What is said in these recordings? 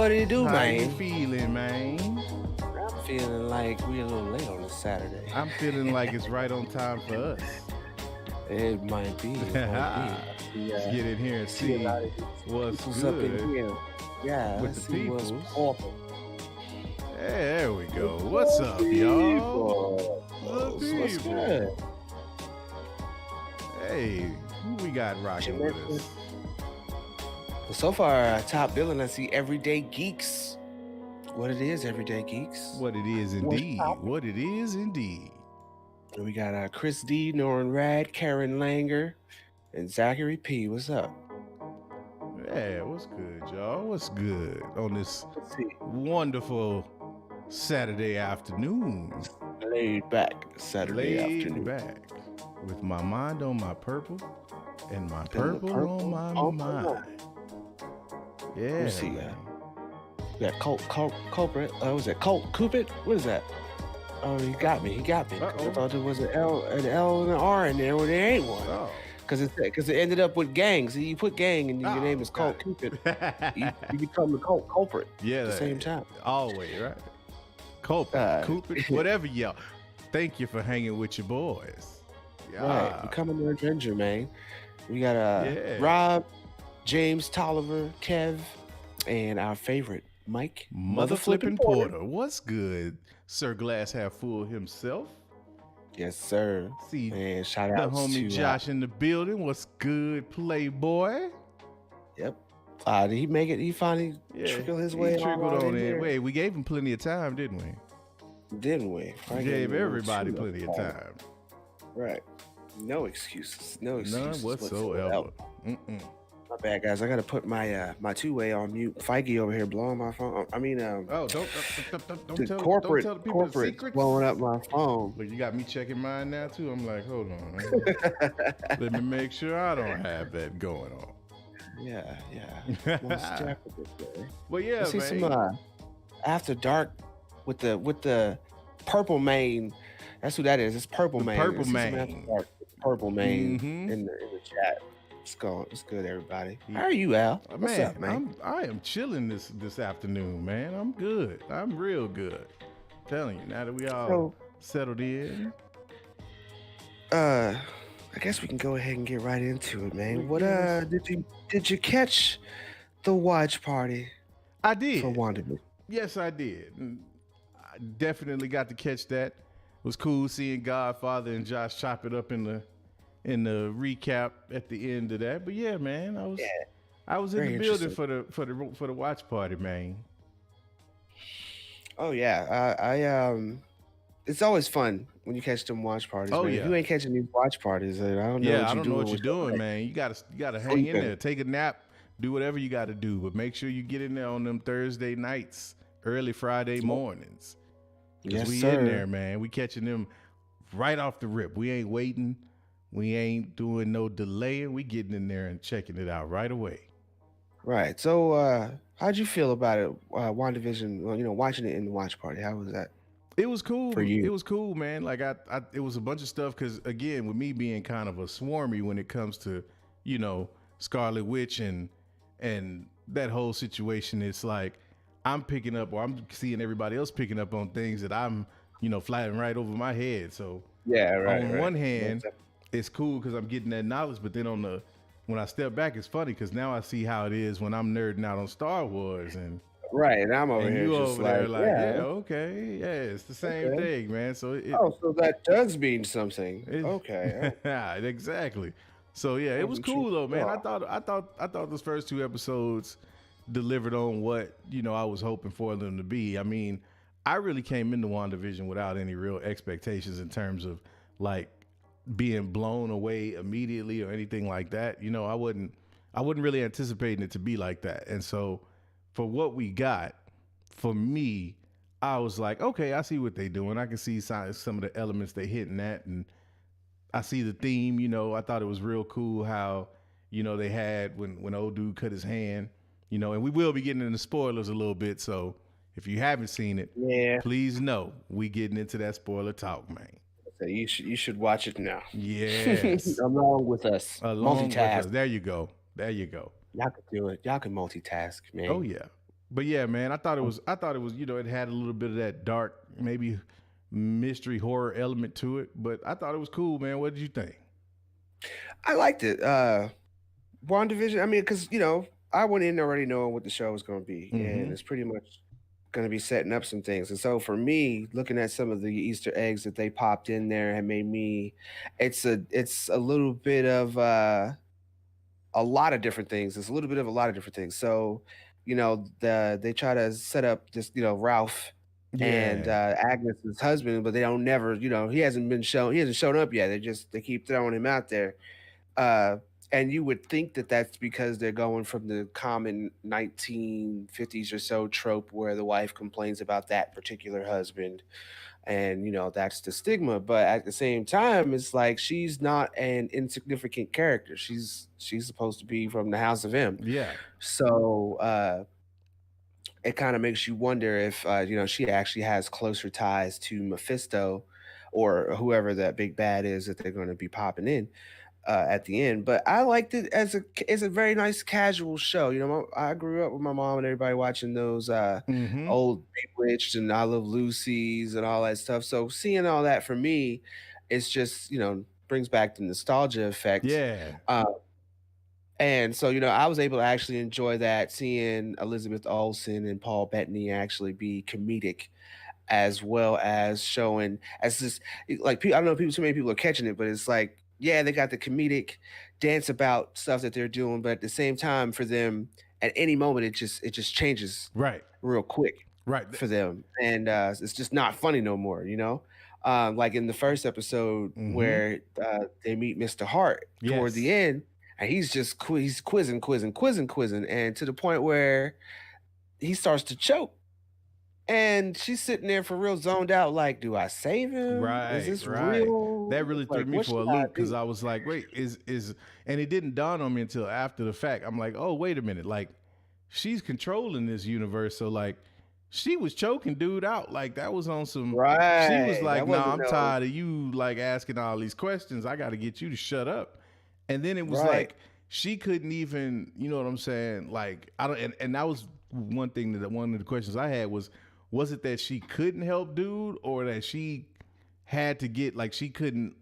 what do you do, How you man? feeling, man? I'm feeling like we're a little late on this Saturday. I'm feeling like it's right on time for us. It might be. It might be. Let's get in here and See a see lot of these what's peoples up in good here. Yeah, with let's the see what's peoples. popping. Hey, there we go. What's The up, y'all? people. The What's good? people. Hey, who we got rocking with us? Well, so far, top billing, I see Everyday Geeks. What it is, Everyday Geeks. What it is indeed. What it is indeed. And we got Chris D, Norrin Rad, Karen Langer, and Zachary P. What's up? Yeah, what's good, y'all? What's good on this Let's see. wonderful Saturday afternoon? Laid back Saturday Laid afternoon. back with my mind on my purple and my And the purple on my mind. Yeah. Let's see. man. We got culprit. Was it Cupid? What is that? Oh, he got me. 'Cause I Uh-oh. thought there was an L and an R in there where there ain't one. Oh. Because it ended up with gang. So you put gang and your name is got Colt it. Cupid. You become the culprit Yeah, at the same time. Always, right? Culprit, Cupid, whatever y'all. Thank you for hanging with your boys. Yeah. Right. Becoming an Avenger, man. We got Yeah. Rob, James Tolliver, Kev, and our favorite, Mike Mother flipping Porter. What's good? Sir Glass half full himself. Yes, sir. See And shout the out homie to Josh in the building. What's good, Playboy? Yep. Did he make it? He finally trickled his way trickled on on in in. here. Wait, we gave him plenty of time, didn't we? Didn't we? We gave everybody plenty of time. Right. No excuses. No excuses None whatsoever. Mm-mm. My bad, guys. I gotta put my my two-way on mute. Feige over here blowing my phone. I mean, Oh, don't the tell corporate the people the secrets. blowing up my phone. Look, you got me checking mine now too. I'm like, hold on. Let me make sure I don't have that going on. Yeah. Most definitely. Well, yeah, Let's see man. some After Dark with the Purple Mane. That's who that is. It's Purple Mane. Purple Let's see some Mane. After Dark with Purple Mane Mhm. in the chat. It's good, everybody. How are you, Al? What's Man, up, man? I am chilling this afternoon, man. I'm good. I'm real good. Telling you, now that we all settled in. I guess we can go ahead and get right into it, man. What did you catch the watch party? I did. For WandaVision. Yes, I did. I definitely got to catch that. It was cool seeing Godfather and Josh chop it up in the recap at the end of that. But yeah, man, I was in the building for the watch party, man. Oh yeah, it's always fun when you catch them watch parties. Oh man. yeah. If you ain't catching these watch parties, I don't know. I don't know what you're doing, man. You gotta hang in there, take a nap, do whatever you got to do, but make sure you get in there on them Thursday nights, early Friday mornings. Yes, we sir. in there, man. We catching them right off the rip. We ain't waiting. We ain't doing no delaying. We getting in there and checking it out right away. Right. So, how'd you feel about it, WandaVision? Well, watching it in the watch party. How was that? It was cool. For you. It was cool, man. Like it was a bunch of stuff because again, with me being kind of a swarmy when it comes to, Scarlet Witch and that whole situation, it's like I'm picking up or I'm seeing everybody else picking up on things that I'm, flying right over my head. So yeah, right. On one hand, it's cool because I'm getting that knowledge, but then when I step back, it's funny because now I see how it is when I'm nerding out on Star Wars and. Right, and I'm over here you just over there like, yeah, okay, yeah, it's the same thing, man. So so that does mean something. Okay, exactly. So yeah, it was cool though, man. I thought those first two episodes delivered on what I was hoping for them to be. I mean, I really came into WandaVision without any real expectations in terms of like being blown away immediately or anything like that. I wasn't really anticipating it to be like that, and so. For what we got, for me, I was like, okay, I see what they're doing. I can see some of the elements they're hitting at, and I see the theme. I thought it was real cool how, they had when old dude cut his hand, and we will be getting into spoilers a little bit. So if you haven't seen it, please know we getting into that spoiler talk, man. So you should watch it now. Yes, along with us. Multitask. There you go. Y'all can do it. Y'all can multitask, man. Oh yeah. But yeah, man, I thought it was, it had a little bit of that dark, maybe mystery horror element to it, but I thought it was cool, man. What did you think? I liked it. WandaVision, I mean, because, I went in already knowing what the show was going to be, and Mm-hmm. it's pretty much going to be setting up some things. And so for me, looking at some of the Easter eggs that they popped in there had made me, it's a little bit of a lot of different things. It's a little bit of a lot of different things. So, they try to set up this, Ralph and Yeah. Agnes's husband, but they don't never, he hasn't shown up yet. They keep throwing him out there. Uh, and you would think that that's because they're going from the common 1950s or so trope where the wife complains about that particular husband, and that's the stigma. But at the same time, it's like she's not an insignificant character. She's supposed to be from the House of M. Yeah. So it kind of makes you wonder if she actually has closer ties to Mephisto or whoever that big bad is that they're going to be popping in at the end. But I liked it as a very nice casual show. I grew up with my mom and everybody watching those Mm-hmm. old Bewitched and I Love Lucy's and all that stuff. So seeing all that for me, it's just brings back the nostalgia effect. Yeah. Uh, and so I was able to actually enjoy that, seeing Elizabeth Olsen and Paul Bettany actually be comedic as well as showing as this like I don't know people so many people are catching it, but it's like, yeah, they got the comedic dance about stuff that they're doing, but at the same time for them at any moment it just changes Right. real quick Right. for them. And it's just not funny no more. Like in the first episode Mm-hmm. where they meet Mr. Hart toward the Yes. end, and he's quizzing, and to the point where he starts to choke, and she's sitting there for real zoned out, like, "Do I save him? Is Right, this right. real? That really threw Like, me what for a should I loop because do?" I was like, wait, is and it didn't dawn on me until after the fact. I'm like, oh, wait a minute. Like, she's controlling this universe. So like she was choking dude out. Like that was on some she was Right. like, That nah, wasn't I'm no tired of you like asking all these questions. I gotta get you to shut up. And then it was right. like she couldn't even, you know what I'm saying? Like I don't and that was one thing that one of the questions I had was it that she couldn't help dude or that she had to get like she couldn't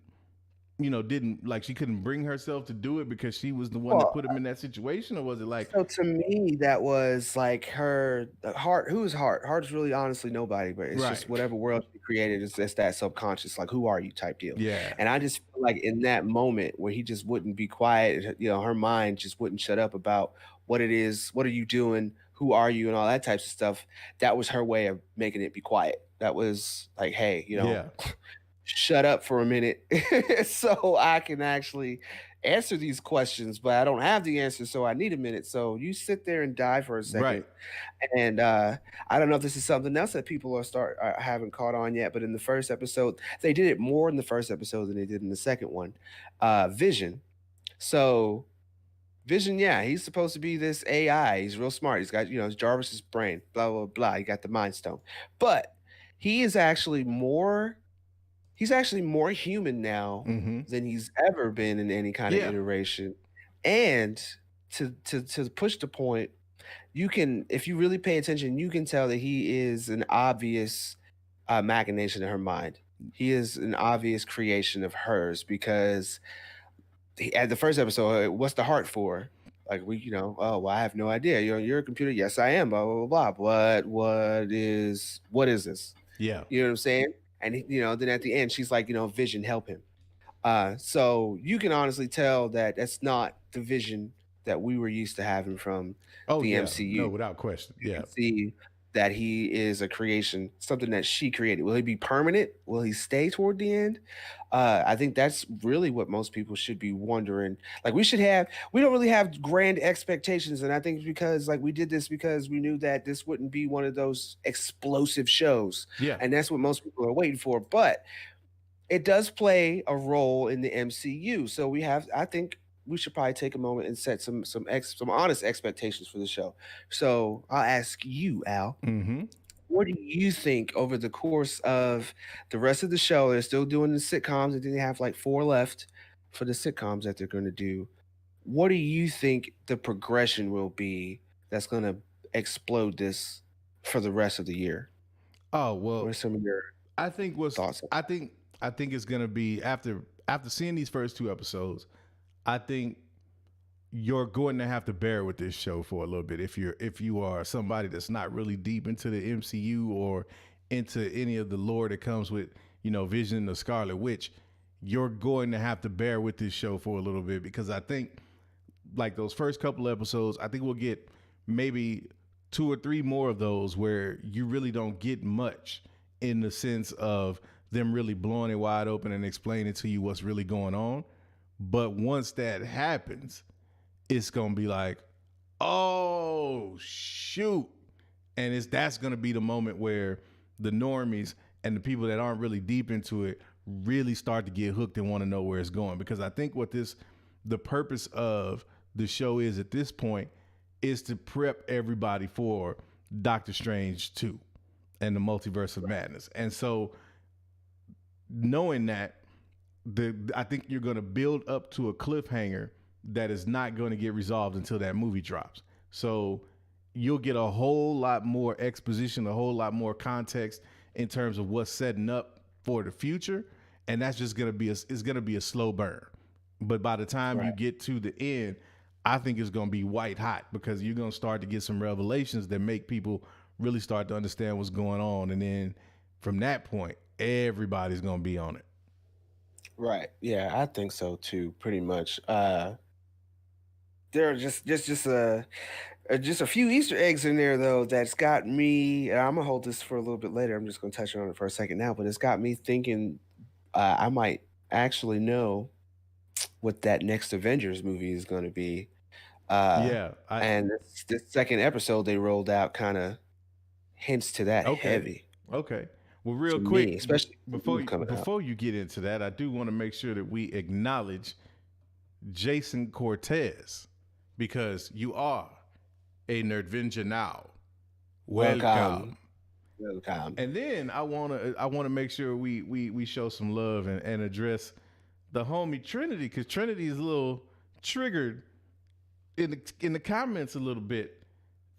didn't like she couldn't bring herself to do it because she was the one that Well, put him in that situation, or was it like so to me, that was like her Heart. Who is Heart? Heart's really honestly nobody, but it's just right? whatever world she created, it's just that subconscious, like, who are you type deal. Yeah. And I just feel like in that moment where he just wouldn't be quiet, her mind just wouldn't shut up about what it is, what are you doing, who are you, and all that types of stuff. That was her way of making it be quiet. That was like, hey, Yeah. shut up for a minute so I can actually answer these questions, but I don't have the answer, so I need a minute. So you sit there and die for a second. Right. And I don't know if this is something else that people haven't caught on yet, but in the first episode, they did it more in the first episode than they did in the second one. Vision. So Vision, yeah, he's supposed to be this AI. He's real smart. He's got, his Jarvis's brain, blah, blah, blah. He got the mind stone. But he is actually more he's actually more human now Mm-hmm. than he's ever been in any kind of Yeah. iteration. And to push the point, if you really pay attention, you can tell that he is an obvious machination in her mind. He is an obvious creation of hers because at the first episode, what's the heart for? Like oh well, I have no idea. You're a computer. Yes, I am. Blah blah blah blah. What is this? Yeah. You know what I'm saying? And then at the end, she's like, Vision, help him. So you can honestly tell that that's not the Vision that we were used to having from Oh the yeah. MCU. No, without question. You Yeah. can see that he is a creation, something that she created. Will he be permanent? Will he stay toward the end? I think that's really what most people should be wondering. Like we don't really have grand expectations, and I think it's because like we did this because we knew that this wouldn't be one of those explosive shows, Yeah. and that's what most people are waiting for. But it does play a role in the MCU. So I think we should probably take a moment and set some honest expectations for the show. So I'll ask you, Al, Mm-hmm. what do you think over the course of the rest of the show? They're still doing the sitcoms, and then they have like 4 left for the sitcoms that they're going to do. What do you think the progression will be that's going to explode this for the rest of the year? Oh What well, are some of your I think what's thoughts on I think I think it's gonna be after seeing these first two episodes. I think you're going to have to bear with this show for a little bit if you are somebody that's not really deep into the MCU or into any of the lore that comes with Vision and the Scarlet Witch. You're going to have to bear with this show for a little bit because I think like those first couple episodes, I think we'll get maybe two or three more of those where you really don't get much in the sense of them really blowing it wide open and explaining to you what's really going on. But once that happens, it's gonna be like, oh shoot. And that's gonna be the moment where the normies and the people that aren't really deep into it really start to get hooked and want to know where it's going. Because I think the purpose of the show is at this point is to prep everybody for Doctor Strange 2 and the Multiverse of Madness. And so knowing that, I think you're going to build up to a cliffhanger that is not going to get resolved until that movie drops. So you'll get a whole lot more exposition, a whole lot more context in terms of what's setting up for the future, and that's just going to be a slow burn. But by the time you get to the end, I think it's going to be white hot because you're going to start to get some revelations that make people really start to understand what's going on, and then from that point, everybody's going to be on it. Right. Yeah, I think so too, pretty much. There are just a few Easter eggs in there though that's got me. And I'm gonna hold this for a little bit later. I'm just gonna touch on it for a second now, but it's got me thinking. I might actually know what that next Avengers movie is going to be. Uh, Yeah, and this second episode they rolled out kind of hints to that okay. heavy Okay. Well, real to me, quick, especially with the move coming out. before you get into that, I do want to make sure that we acknowledge Jason Cortez because you are a Nerdvenger now. Welcome, Welcome. welcome. And then I wanna make sure we show some love and address the homie Trinity because Trinity is a little triggered in the comments a little bit,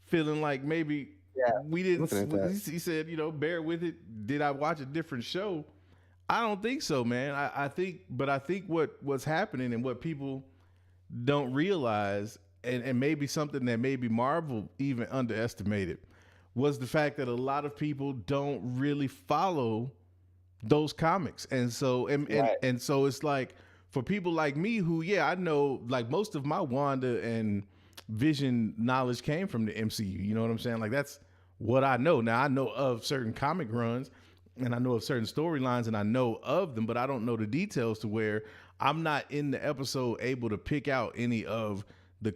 feeling like maybe Yeah, we didn't. looking at that. He said, bear with it. Did I watch a different show? I don't think so, man. I think what's happening and what people don't realize, and maybe something that maybe Marvel even underestimated, was the fact that a lot of people don't really follow those comics. And so Right, and so it's like for people like me who, yeah, I know like most of my Wanda and Vision knowledge came from the MCU. You know what I'm saying? Like that's what I know. Now I know of certain comic runs and I know of certain storylines and I know of them, but I don't know the details to where I'm not in the episode able to pick out any of the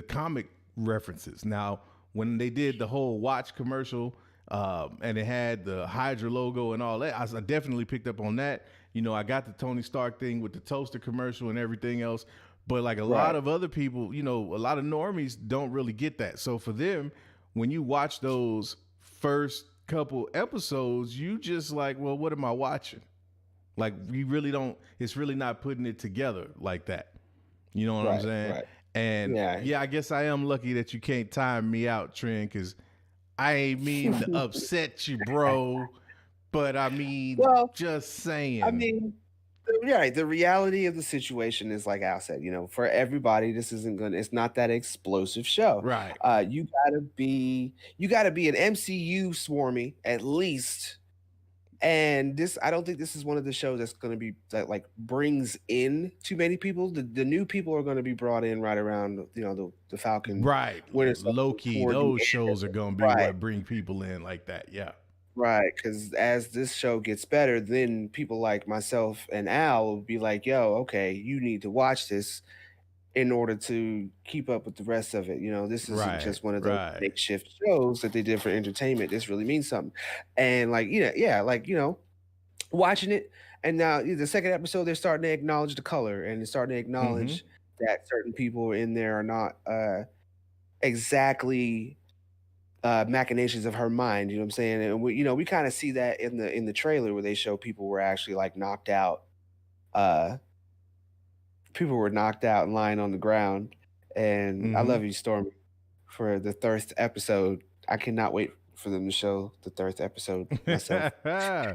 comic references. Now, when they did the whole watch commercial and it had the Hydra logo and all that, I definitely picked up on that. I got the Tony Stark thing with the toaster commercial and everything else. But like a lot right. of other people, a lot of normies don't really get that. So for them, when you watch those first couple episodes, you just like, well, what am I watching? Like we really don't. It's really not putting it together like that. You know what I'm Right, saying? right. And Yeah. yeah, I guess I am lucky that you can't time me out, Trent, because I ain't mean to upset you, bro. But I mean, Well, just I saying. mean, right. The reality of the situation is, like Al said, for everybody, this isn't gonna. It's not that explosive show. Right. You gotta be an MCU swarmy at least. And I don't think this is one of the shows that's going to be that like brings in too many people. The new people are going to be brought in right around the Falcon Right. Winter Low Soldier key, toward the those end. shows are gonna be Right, what bring people in like that. Yeah. right. Because as this show gets better, then people like myself and Al will be like, "Yo, okay, you need to watch this in order to keep up with the rest of it." This isn't Right. just one of those Right. makeshift shows that they did for entertainment. This really means something. And like, yeah, like watching it, and now the second episode they're starting to acknowledge the color and they're starting to Mm-hmm. acknowledge that certain people in there are not exactly machinations of her mind. You know what I'm saying? And we kind of see that in the trailer where they show people were actually like knocked out. uh People were knocked out and lying on the ground. And I Mm-hmm. love you, Stormy. for the third episode. I cannot wait for them to show the third episode myself. Uh,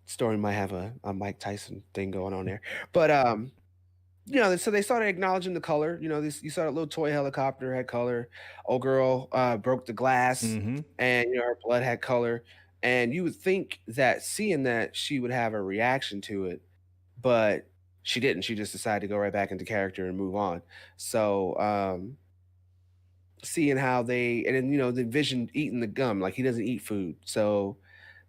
Story might have a Mike Tyson thing going on there, but so they started acknowledging the color. You saw that little toy helicopter had color. Old girl broke the glass, Mm-hmm. and her blood had color. And you would think that seeing that she would have a reaction to it, but she didn't. She just decided to go right back into character and move on. So seeing how they and then the Vision eating the gum, like he doesn't eat food, so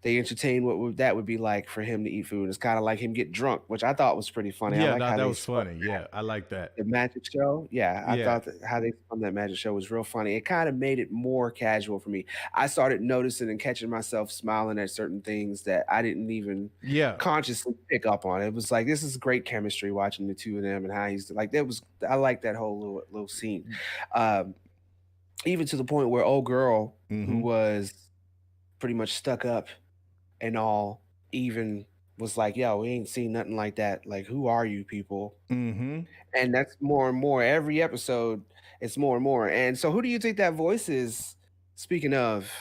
they entertain that would be like for him to eat food. It's kind of like him get drunk, which I thought was pretty funny. I Yeah, like no, how that they was spun funny. Yeah, I like that. the magic show. Yeah, I Yeah. thought that how they spun that magic show was real funny. It kind of made it more casual for me. I started noticing and catching myself smiling at certain things that I didn't even Yeah. consciously pick up on. It was like this is great chemistry watching the two of them and how he's like that was I like that whole little scene. Um, Even to the point where old girl who Mm-hmm. was pretty much stuck up and all even was like, "Yo, we ain't seen nothing like that. Like, who are you people?" Mm-hmm. And that's more and more. Every episode, it's more and more. And so, who do you think that voice is? Speaking of,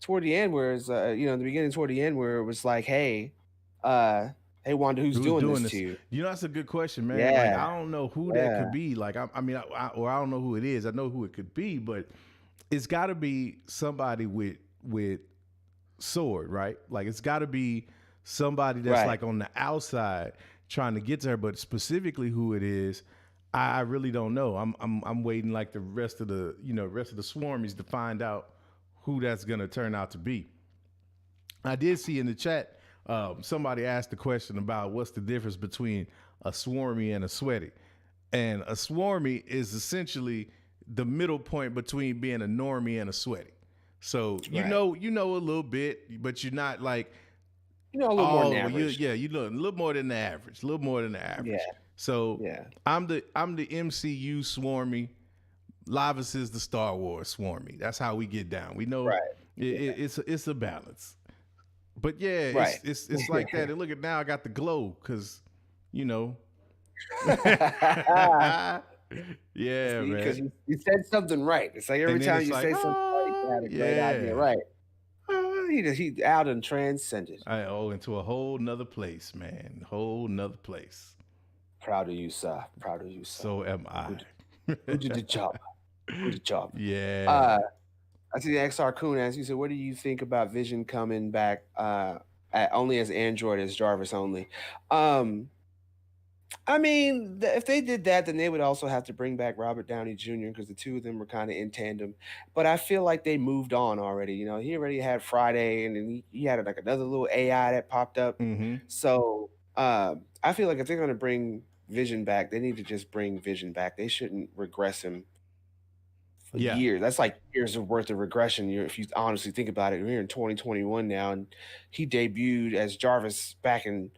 toward the end, where it's in the beginning, toward the end, where it was like, uh, hey, Wanda, who's Who's doing doing this to this? you? That's a good question, man. Like, Yeah, I don't know who that yeah, could be. Like, I mean, or I don't know who it is. I know who it could be, but it's got to be somebody with sword, right? Like, it's got to be somebody that's right. like on the outside trying to get to her. But specifically, who it is, I really don't know. I'm waiting like the rest of the rest of the swarmies to find out who that's gonna turn out to be. I did see in the chat somebody asked the question about what's the difference between a swarmy and a sweaty. And a swarmy is essentially the middle point between being a normie and a sweaty. So Right. you know a little bit, but you're not like, A little more than oh well, average. you know a little more than the average, a little more than the average. Yeah, So yeah. I'm the MCU swarmy. Lavis is the Star Wars swarmy. That's how we get down. We know Right. Yeah. it's a balance. But yeah, Right. it's like that. And look at now, I got the glow because, you know, yeah, See, because man. you said something right. It's like every And then time it's you like, say something right, you had a great idea, yeah. right? He out and transcended. I into a whole nother place, man. Whole nother place. Proud of you, sir. Proud of you, sir. So am Who, I. d- who did the job? Who did the job? Yeah. Uh, I see the XR Coon asked you said, "What do you think about Vision coming back only as Android as Jarvis only?" Um, I mean, if they did that, then they would also have to bring back Robert Downey Jr. because the two of them were kind of in tandem. But I feel like they moved on already. He already had Friday, and then he had like another little AI that popped up. Mm-hmm. So I feel like if they're going to bring Vision back, they need to just bring Vision back. They shouldn't regress him for Yeah. years. That's like years of worth of regression. If you honestly think about it, we're in 2021 now, and he debuted as Jarvis back in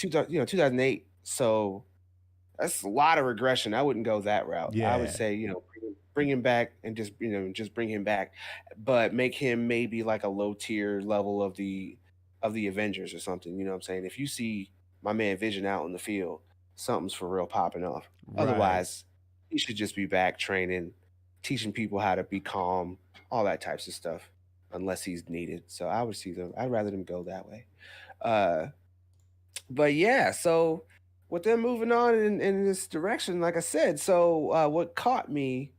2008. So that's a lot of regression. I wouldn't go that route. I would Yeah. say, bring him back and just bring him back, but make him maybe like a low tier level of the Avengers or something. You know what I'm saying? If you see my man Vision out in the field, something's for real popping off. Right. Otherwise, he should just be back training, teaching people how to be calm, all that types of stuff, unless he's needed. So I'd rather them go that way. Uh, but yeah, so with them moving on in this direction, like I said, so what caught me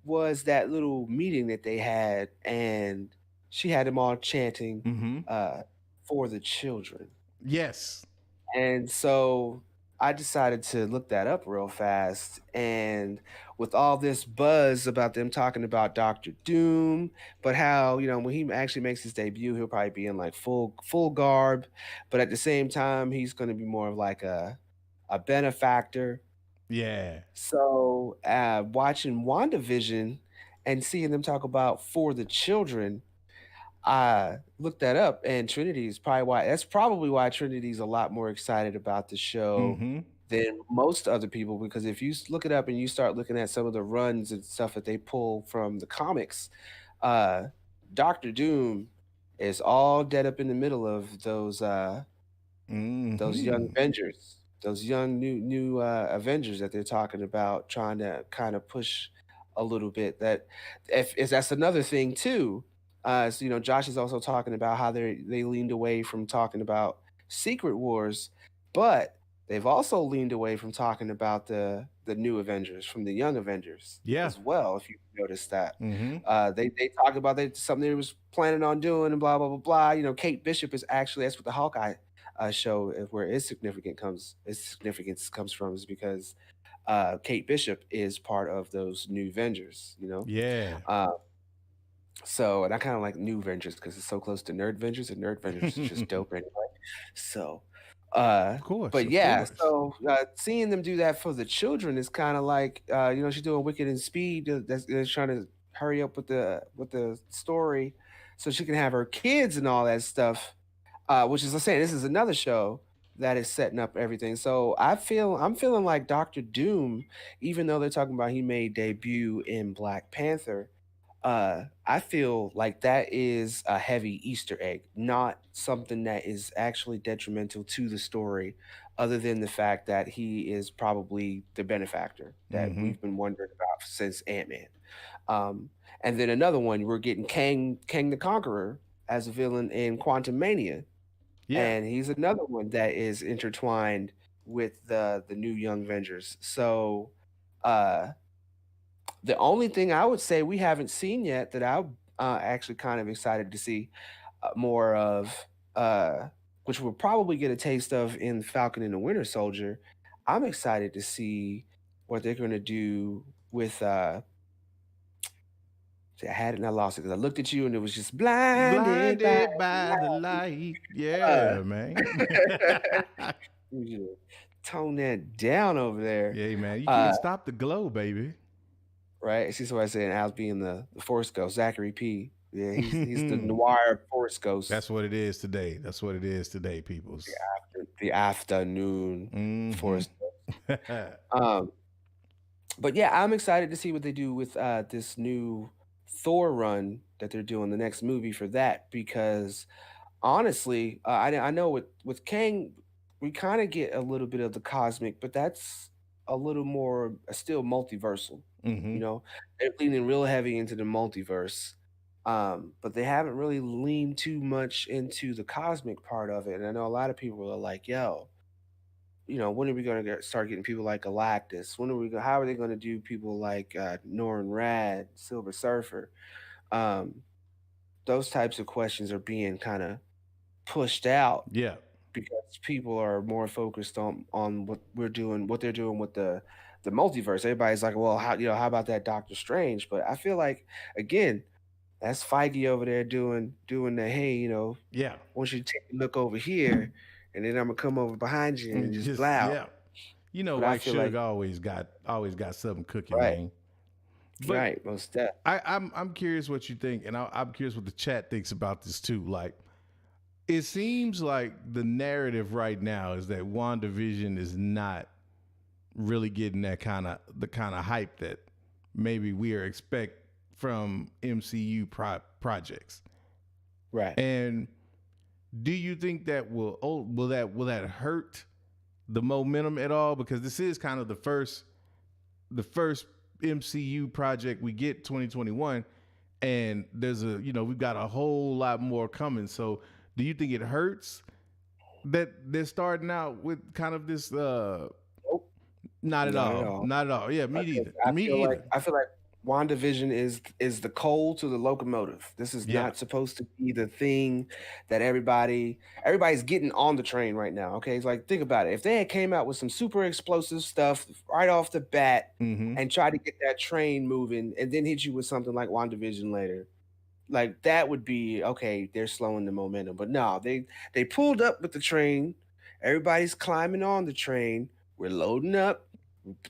was that little meeting that they had, and she had them all chanting Mm-hmm. uh, for the children. Yes. And so I decided to look that up real fast. And with all this buzz about them talking about Doctor Doom, but how, when he actually makes his debut, he'll probably be in like full garb. But at the same time, he's gonna be more of like a benefactor. Yeah. So watching WandaVision and seeing them talk about for the children, I looked that up, and Trinity is probably why that's probably why Trinity's a lot more excited about the show Mm-hmm. than most other people, because if you look it up and you start looking at some of the runs and stuff that they pull from the comics, uh, Doctor Doom is all dead up in the middle of those young Mm-hmm. Avengers. those young new Avengers that they're talking about, trying to kind of push a little bit. That if that's another thing too. So, Josh is also talking about how they leaned away from talking about Secret Wars, but they've also leaned away from talking about the new Avengers from the Young Avengers Yeah. as well. If you noticed that, Mm-hmm. they talk about that something they was planning on doing and blah blah blah blah. Kate Bishop is actually that's what the Hawkeye show where its significance comes from is because Kate Bishop is part of those new Avengers. Yeah. Uh, so, and I kind of like New Ventures because it's so close to Nerd Ventures, and Nerd Ventures is just dope anyway. So, uh, Of course. but Of yeah, course. so seeing them do that for the children is kind of like, she's doing Wicked and Speed. That's trying to hurry up with the story, so she can have her kids and all that stuff. Which is, I'm saying, this is another show that is setting up everything. So I'm feeling like Doctor Doom, even though they're talking about he made debut in Black Panther. I feel like that is a heavy Easter egg, not something that is actually detrimental to the story, other than the fact that he is probably the benefactor that Mm-hmm. we've been wondering about since Ant-Man. Um, and then another one, we're getting Kang the Conqueror as a villain in Quantum Mania, Yeah. and he's another one that is intertwined with the new Young Avengers. So, uh, the only thing I would say we haven't seen yet that I'm actually kind of excited to see more of, uh, which we'll probably get a taste of in Falcon and the Winter Soldier. I'm excited to see what they're going to do with. See, I had it and I lost it because I looked at you and it was just blinded by Blinded by the light. uh, Yeah, man. you should tone that down over there. Yeah, man. You Uh, can't stop the glow, baby. right? See, so I said Al's being the Force Ghost, Zachary P. Yeah, he's the noir Force Ghost. That's what it is today. That's what it is today, peoples. The afternoon Mm-hmm. Force Ghost. Um, but yeah, I'm excited to see what they do with this new Thor run that they're doing, the next movie for that, because honestly, I know with Kang, we kind of get a little bit of the cosmic, but that's a little more still multiversal. Mm-hmm. They're leaning real heavy into the multiverse, but they haven't really leaned too much into the cosmic part of it. And I know a lot of people are like, "Yo, when are we going to start getting people like Galactus? How are they going to do people like Norrin Rad, Silver Surfer?" Um, those types of questions are being kind of pushed out Yeah. because people are more focused on what they're doing with the multiverse. Everybody's like, well, how about that Doctor Strange? But I feel like again, that's Feige over there doing the hey, Yeah. I want you to take a look over here, and then I'm gonna come over behind you and And just just blow. yeah. You know, But I White feel Sugar like always got something cooking, right, man. But right, most def. I'm curious what you think, and I'm curious what the chat thinks about this too. Like, it seems like the narrative right now is that WandaVision is not really getting the kind of hype that maybe we are expect from MCU projects. Right. And do you think that will that hurt the momentum at all? Because this is kind of the first MCU project we get 2021, and we've got a whole lot more coming. So do you think it hurts that they're starting out with kind of this? Nope, Not at not at all. all. Not at all. Yeah, me Because neither. Me either. I feel like WandaVision is the coal to the locomotive. This is Yeah. not supposed to be the thing that everybody's getting on the train right now. Okay, it's like think about it. If they had came out with some super explosive stuff right off the bat Mm-hmm. and tried to get that train moving, and then hit you with something like WandaVision later, like that would be okay. They're slowing the momentum, but no, they pulled up with the train. Everybody's climbing on the train. We're loading up,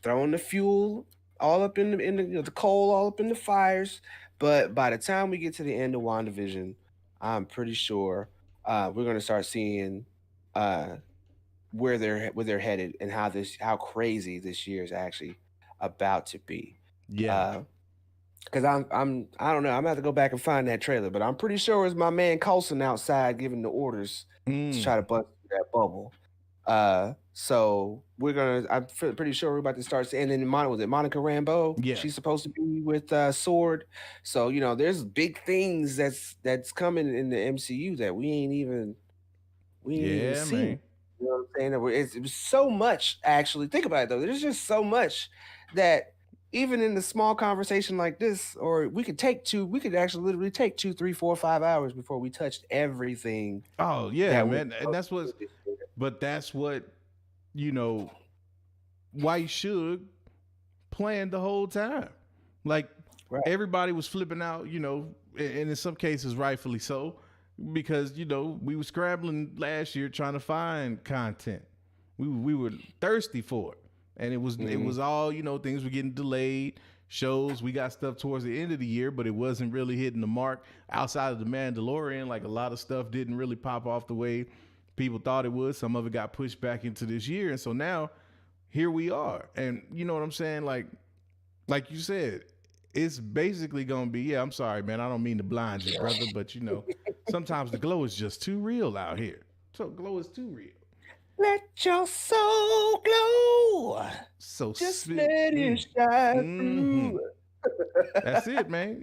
throwing the fuel all up in the coal all up in the fires. But by the time we get to the end of WandaVision, I'm pretty sure we're gonna start seeing uh, where they're headed and how crazy this year is actually about to be. Yeah. Uh, because I don't know. I'm gonna have to go back and find that trailer, but I'm pretty sure it's my man Coulson outside giving the orders to Mm. try to bust through that bubble. So pretty sure we're about to start. And then was it Monica Rambeau? Yeah. She's supposed to be with Sword. So there's big things that's coming in the MCU that we ain't even Yeah, seen. man. You know what I'm saying? It was so much, actually. Think about it, though. There's just so much that even in the small conversation like this, or we could actually literally take 2, 3, 4, 5 hours before we touched everything Oh yeah, that was man. And supposed that's to what, be this year. but that's what, you know, White Suge planned the whole time. Like Right. everybody was flipping out, and in some cases rightfully so, because we were scrambling last year trying to find content. We were thirsty for it, and it was Hmm. all things were getting delayed. Shows we got stuff towards the end of the year, but it wasn't really hitting the mark outside of the Mandalorian. Like a lot of stuff didn't really pop off the way people thought it would. Some of it got pushed back into this year, and so now here we are. And you know what I'm saying? Like you said, it's basically gonna be, yeah, I'm sorry, man. I don't mean to blind you, brother, but sometimes the glow is just too real out here. So glow is too real. Let your soul glow. So Just sweet. let it shine Mm-hmm. through. That's it, man.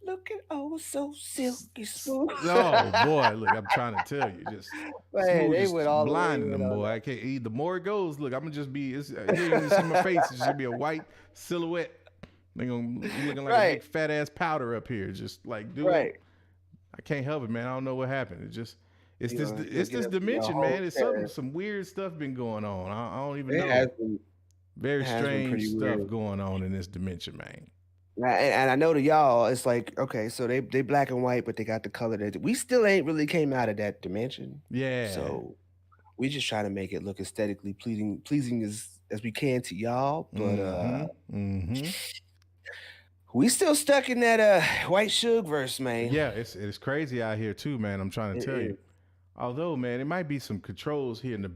Looking oh so silky smooth. Oh boy, look, I'm trying to tell you, just Man, smooth, they went just all the way blinding in them, on boy. I can't eat. The more it goes, look, I'm gonna just be. You ain't even see my face. It's just gonna be a white silhouette. I'm looking that. like a Right, big fat ass powder up here. Just like, dude, right. I can't help it, man. I don't know what happened. It's this You'll it's get this up to your dimension, whole man. It's chest. some weird stuff been going on. I don't even It has know. been Very it has been strange pretty stuff weird. going on in this dimension, man. And I know to y'all, it's like, okay, so they black and white, but they got the color that we still ain't really came out of that dimension. Yeah. So we just trying to make it look aesthetically pleasing as we can to y'all. But Mm-hmm. Mm-hmm. we still stuck in that white sugar verse, man. Yeah, it's crazy out here too, man. I'm trying to It tell you. is. Although, man, it might be some controls here in the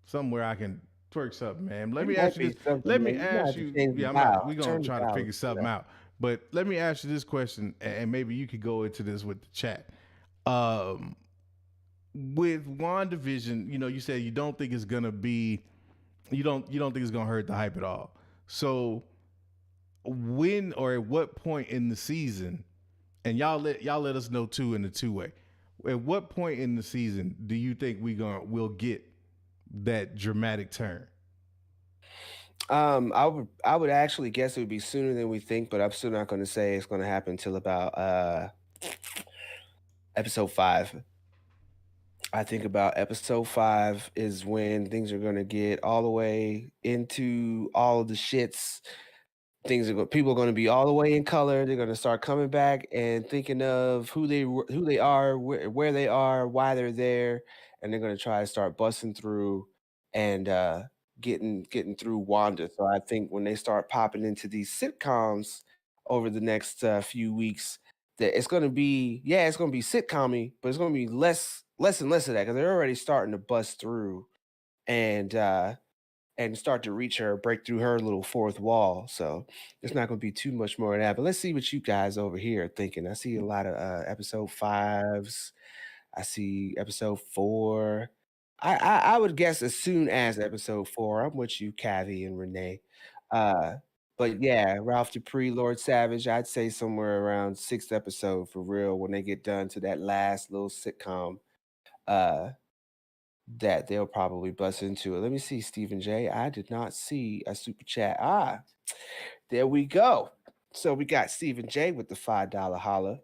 somewhere I can twerk something, man. Let It me ask might you be this. something, Let me man. You might ask have to you. change the Yeah, I'm about. dial. We're gonna Turn the try to dial. figure something out. But let me ask you this question, and maybe you could go into this with the chat. Um, with WandaVision, you said you don't think it's gonna be. You don't think it's gonna hurt the hype at all. So when or at what point in the season, and y'all let us know too in the two-way. At what point in the season do you think we'll get that dramatic turn? I would actually guess it would be sooner than we think, but I'm still not going to say it's going to happen until about episode 5. I think about episode 5 is when things are going to get all the way into all of the shits. People are going to be all the way in color. They're going to start coming back and thinking of who they are, where they are, why they're there, and they're going to try to start busting through and getting through Wanda. So I think when they start popping into these sitcoms over the next few weeks, that it's going to be it's going to be sitcom-y, but it's going to be less and less of that because they're already starting to bust through and start to reach her, break through her little fourth wall. So it's not going to be too much more of that. But let's see what you guys over here are thinking. I see a lot of episode 5s. I see episode 4. I would guess as soon as episode 4. I'm with you, Kathy and Renee. Uh, but yeah, Ralph Dupree, Lord Savage. I'd say somewhere around 6th episode for real when they get done to that last little sitcom. Uh, that they'll probably bust into it. Let me see, Stephen J. I did not see a super chat. There we go. So we got Stephen J with the $5 holla.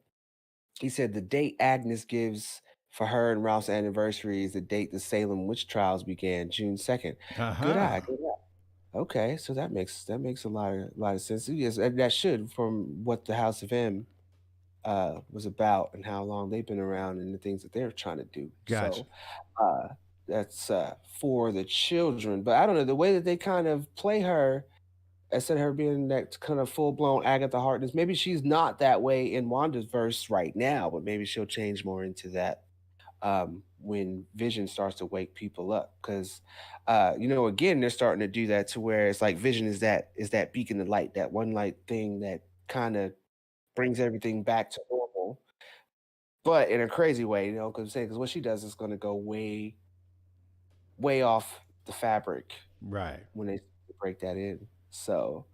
He said the date Agnes gives for her and Ralph's anniversary is the date the Salem witch trials began, June 2nd. Good Uh-huh. eye, good eye. Okay, so that makes a lot of sense. Yes, and that should from what the House of M was about and how long they've been around and the things that they're trying to do. Gotcha. So uh, that's for the children. But I don't know the way that they kind of play her instead of her being that kind of full blown Agatha Harkness. Maybe she's not that way in Wanda's verse right now, but maybe she'll change more into that when Vision starts to wake people up. Because again, they're starting to do that to where it's like Vision is that beacon of light, that one light thing that kind of brings everything back to normal, but in a crazy way, because what she does is going to go way way off the fabric Right. when they break that in. So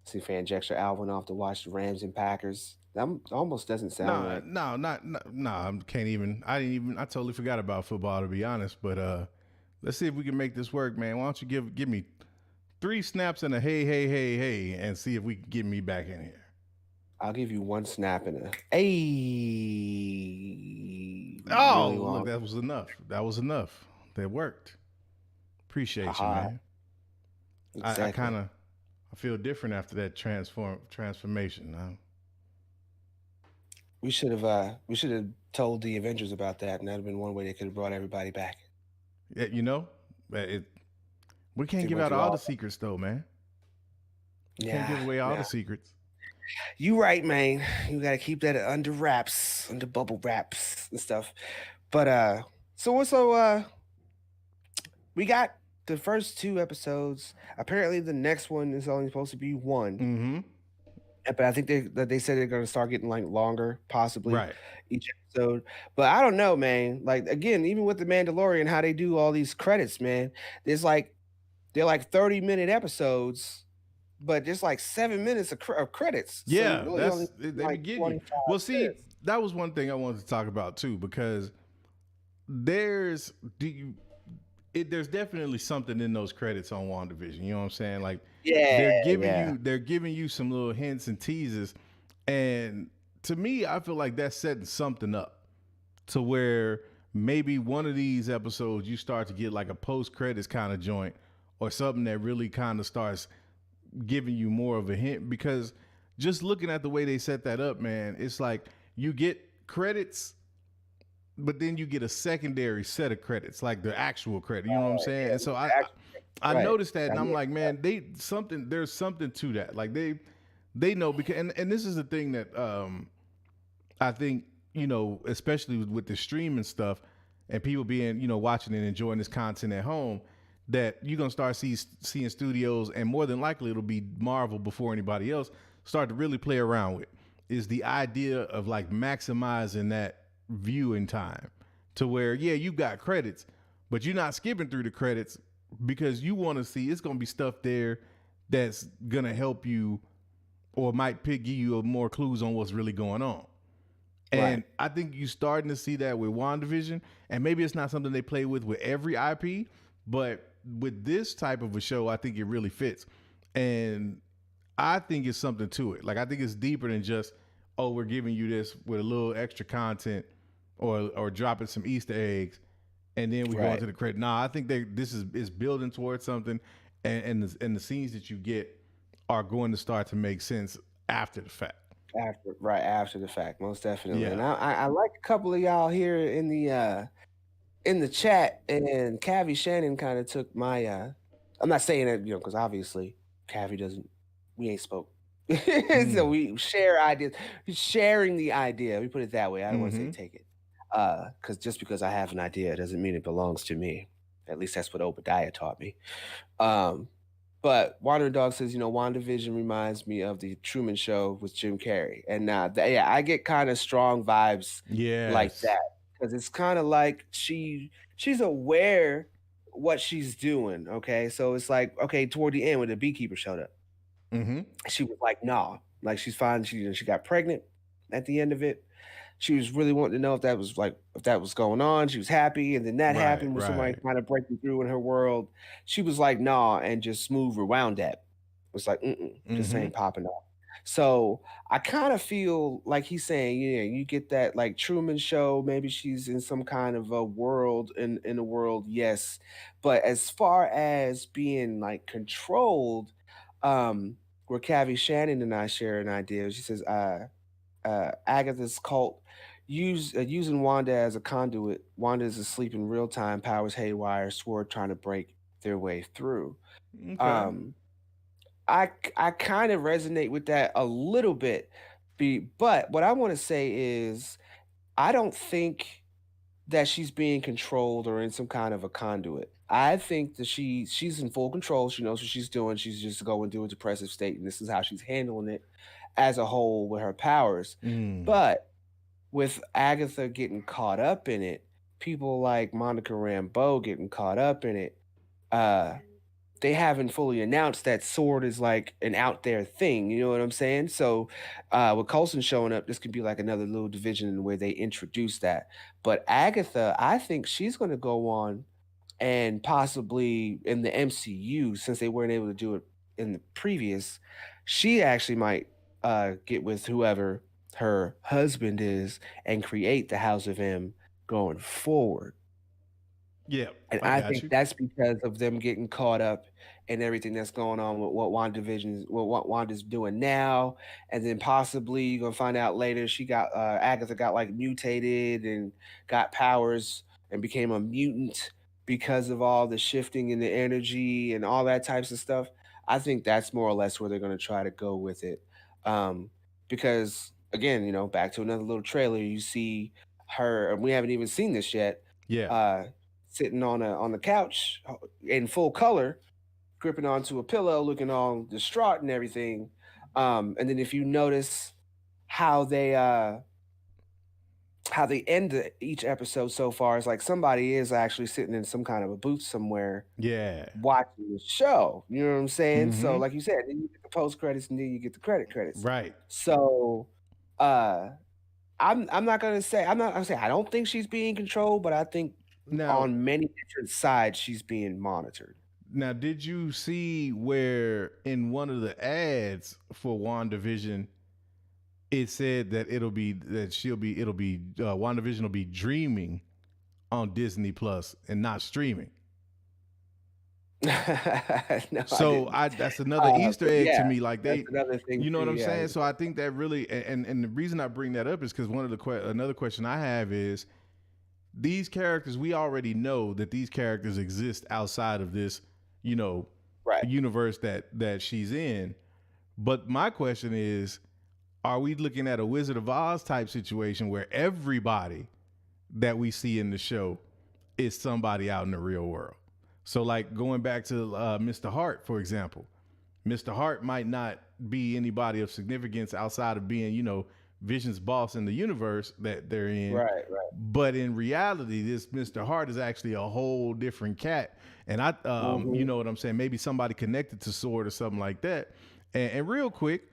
see fan Jexter Alvin off to watch the Rams and Packers. That almost doesn't sound Nah, right. no, not no, nah. I can't even. I didn't even. I totally forgot about football to be honest. But let's see if we can make this work, man. Why don't you give me 3 snaps and a hey, and see if we can get me back in here. I'll give you one snap and a hey. Really Oh, look, long. that was enough. That was enough. That worked. Appreciate you, Haha. man. I kind Exactly. of I feel different after that transformation. We should have told the Avengers about that, and that'd have been one way they could have brought everybody back. Yeah, you know, it, we can't They give went out through all the all. secrets though, man. We can't give Yeah, away all yeah. the secrets. You right, man. You gotta keep that under wraps, under bubble wraps and stuff. But we got the first 2 episodes. Apparently, the next one is only supposed to be one. Mm-hmm. But I think they said they're gonna start getting like longer, possibly Right. each episode. But I don't know, man. Like again, even with the Mandalorian, how they do all these credits, man. There's like they're like 30-minute episodes, but there's like 7 minutes of credits. So you Yeah, really only that's they be like getting you. 25 Well, see, minutes. that was one thing I wanted to talk about too, because there's do you there's definitely something in those credits on WandaVision. You know what I'm saying? Like Yeah, yeah. they're giving you some little hints and teases, and to me, I feel like that's setting something up to where maybe one of these episodes you start to get like a post credits kind of joint or something that really kind of starts giving you more of a hint, because just looking at the way they set that up, man, it's like you get credits, but then you get a secondary set of credits, like the actual credit. You know what I'm saying? Yeah, And so actually, I right. noticed that, and I'm like, man, there's something to that. Like they know, because and this is the thing that I think, especially with the streaming stuff and people being, watching and enjoying this content at home, that you're gonna start seeing studios, and more than likely it'll be Marvel before anybody else start to really play around with, is the idea of like maximizing that viewing time, to where yeah, you got credits, but you're not skipping through the credits because you want to see it's gonna be stuff there that's gonna help you or might give you more clues on what's really going on. Right. And I think you're starting to see that with WandaVision. And maybe it's not something they play with every IP, but with this type of a show, I think it really fits. And I think it's something to it. Like I think it's deeper than just, oh, we're giving you this with a little extra content or dropping some Easter eggs and then we go Right. into the credit. Nah, I think this is building towards something, and the scenes that you get are going to start to make sense after the fact. After the fact, most definitely. And Yeah. I like a couple of y'all here in the chat, and Cavi Shannon kind of took my I'm not saying that, because obviously Cavi doesn't we ain't spoke. So Mm. we share ideas. Sharing the idea. We put it that way. I don't want to say Mm-hmm. take it. Because just because I have an idea doesn't mean it belongs to me. At least that's what Obadiah taught me. Um, but Wandering Dog says, WandaVision reminds me of the Truman Show with Jim Carrey. And yeah, I get kind of strong vibes like Yes. that because it's kind of like she's aware what she's doing. Okay, so it's like okay, toward the end when the beekeeper showed up, Mm-hmm. she was like, "Nah," like she's fine. She got pregnant at the end of it. She was really wanting to know if that was going on. She was happy, and then that Right. happened with somebody Right. kind of breaking through in her world. She was like, "Nah," and just smooth around that. It was like, "Mm-mm, this Mm-hmm. ain't popping off." So I kind of feel like he's saying, yeah, you get that like Truman Show. Maybe she's in some kind of a world in the world, yes. But as far as being like controlled, where Cavi Shannon and I share an idea. She says, Agatha's cult using Wanda as a conduit. Wanda is asleep in real time, powers haywire, sword trying to break their way through. Okay. Um, I kind of resonate with that a little bit. But what I want to say is I don't think that she's being controlled or in some kind of a conduit. I think that she's in full control. She knows what she's doing. She's just going through a depressive state, and this is how she's handling it as a whole with her powers. Mm. But with Agatha getting caught up in it, people like Monica Rambeau getting caught up in it, uh, they haven't fully announced that Sword is like an out there thing. You know what I'm saying? So, with Coulson showing up, this could be like another little division in the way they introduce that. But Agatha, I think she's going to go on and possibly in the MCU, since they weren't able to do it in the previous, she actually might get with whoever her husband is and create the House of M going forward. Yeah, And I I got think you. that's because of them getting caught up in everything that's going on with what what Wanda's doing now, and then possibly you're gonna find out later she got Agatha got like mutated and got powers and became a mutant because of all the shifting in the energy and all that types of stuff. I think that's more or less where they're gonna try to go with it. Because again, back to another little trailer, you see her, and we haven't even seen this yet. Yeah, Uh, Sitting on the couch in full color, gripping onto a pillow, looking all distraught and everything. And then if you notice how they end each episode so far, it's like somebody is actually sitting in some kind of a booth somewhere yeah. watching the show. You know what I'm saying? So, Mm-hmm. like you said, then you get the post credits and then you get the credits. Right. So, uh, I'm not gonna say I'm saying I don't think she's being controlled, but I think Now, on many different sides she's being monitored. now, did you see where in one of the ads for WandaVision it said that it'll be WandaVision will be dreaming on Disney Plus and not streaming. No, I So didn't. I that's another Easter But egg yeah, to me. Like that's they, another thing you know what too. I'm Yeah, saying. So I think that really, and the reason I bring that up is because one of the another question I have is these characters. We already know that these characters exist outside of this, you know, right. universe that she's in. But my question is, are we looking at a Wizard of Oz type situation where everybody that we see in the show is somebody out in the real world? So, like going back to Mr. Hart, for example, Mr. Hart might not be anybody of significance outside of being, Vision's boss in the universe that they're in. Right, right. But in reality, this Mr. Hart is actually a whole different cat. And you Mhm. know what I'm saying? Maybe somebody connected to Sword or something like that. And real quick,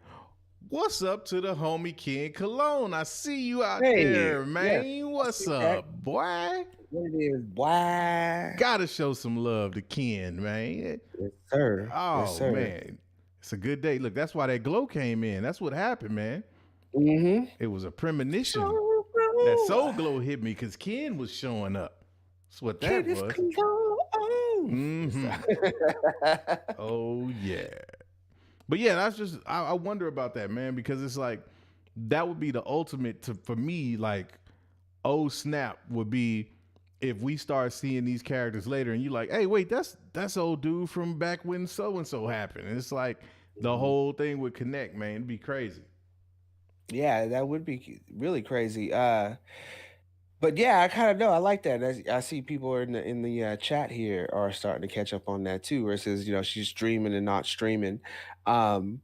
what's up to the homie Ken Cologne? I see you out Hey, there, yes, man. I What's see that. up, boy? What it is, boy. Gotta show some love to Ken, man. Yes, sir. Yes, Oh sir. man, it's a good day. Look, that's why that glow came in. That's what happened, man. Mhm. It was a premonition. So That blue. soul glow hit me because Ken was showing up. That's what that Can this was. cologne? Mm-hmm. Oh yeah. But yeah, that's just I wonder about that, man, because it's like that would be the ultimate for me. Like, oh snap, would be if we start seeing these characters later, and you like, hey, wait, that's old dude from back when so and so happened. And it's like the Mhm. whole thing would connect, man. It'd be crazy. Yeah, that would be really crazy. But yeah, I kind of know. I like that. I see people in the chat here are starting to catch up on that too, where it says, she's streaming and not streaming. Um,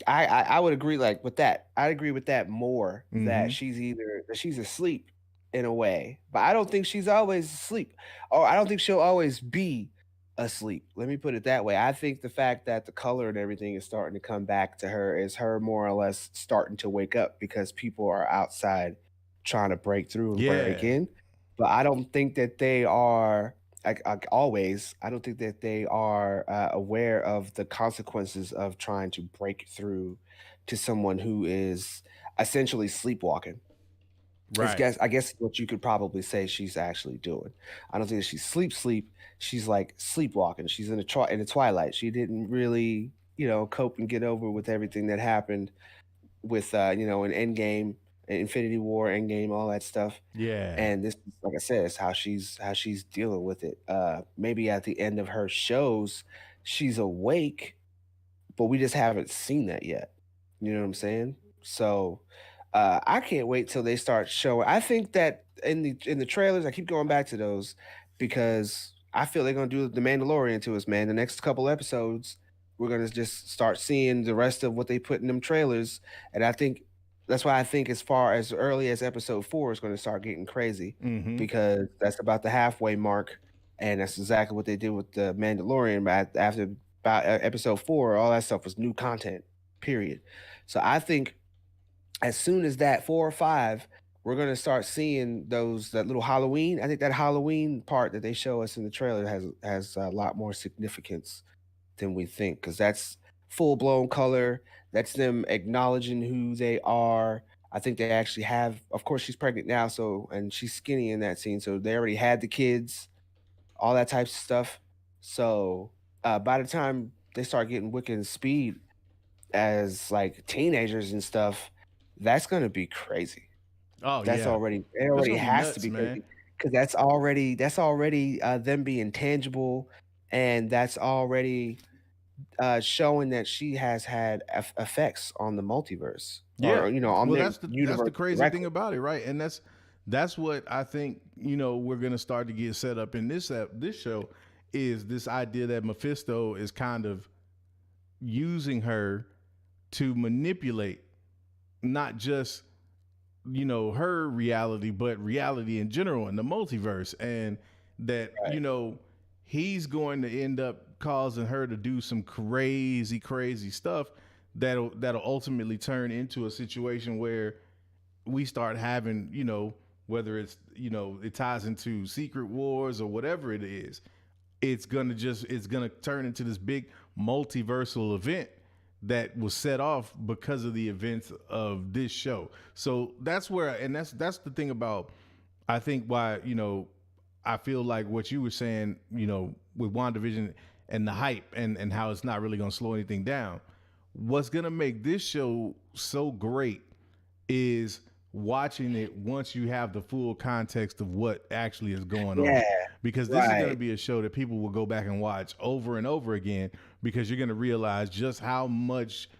I would agree like with that. I'd agree with that more Mm-hmm. that she's asleep in a way, but I don't think she's always asleep, or I don't think she'll always be asleep. Let me put it that way. I think the fact that the color and everything is starting to come back to her is her more or less starting to wake up because people are outside trying to break through and break Yeah. in. But I don't think that they are like always. I don't think that they are aware of the consequences of trying to break through to someone who is essentially sleepwalking. Right. I guess what you could probably say she's actually doing. I don't think that she's sleep. She's like sleepwalking. She's in the twilight. She didn't really, cope and get over with everything that happened with an Endgame, Infinity War, Endgame, all that stuff. Yeah. And this, like I said, is how she's dealing with it. Maybe at the end of her shows, she's awake, but we just haven't seen that yet. You know what I'm saying? So I can't wait till they start showing. I think that in the trailers, I keep going back to those because I feel they're gonna do the Mandalorian to us, man. The next couple episodes, we're gonna just start seeing the rest of what they put in them trailers, and I think That's why I think as far as early as episode 4 is gonna start getting crazy Mm-hmm. because that's about the halfway mark, and that's exactly what they did with The Mandalorian. But after about episode 4, all that stuff was new content, period. So I think as soon as that 4 or 5, we're gonna start seeing that little Halloween. I think that Halloween part that they show us in the trailer has a lot more significance than we think, because that's full blown color. That's them acknowledging who they are. I think they actually have. Of course, she's pregnant now, so and she's skinny in that scene, so they already had the kids, all that types of stuff. So by the time they start getting Wicked and Speed as like teenagers and stuff, that's gonna be crazy. Oh That's yeah, already it that's already gonna be has to nuts, be man. crazy because that's already them being tangible, and that's already showing that she has had effects on the multiverse Yeah. on Well, their that's the universe crazy thing directly. about it, right? And that's what I think, we're gonna start to get set up in this show is this idea that Mephisto is kind of using her to manipulate not just her reality, but reality in general in the multiverse, and that Right. he's going to end up causing her to do some crazy stuff that'll ultimately turn into a situation where we start having, whether it's, it ties into Secret Wars or whatever it is, it's gonna turn into this big multiversal event that was set off because of the events of this show. So that's where, and that's the thing about, I think why, I feel like what you were saying, with WandaVision and the hype and how it's not really going to slow anything down. What's going to make this show so great is watching it once you have the full context of what actually is going on. Yeah. Because this is going to Right. be a show that people will go back and watch over and over again because you're going to realize just how much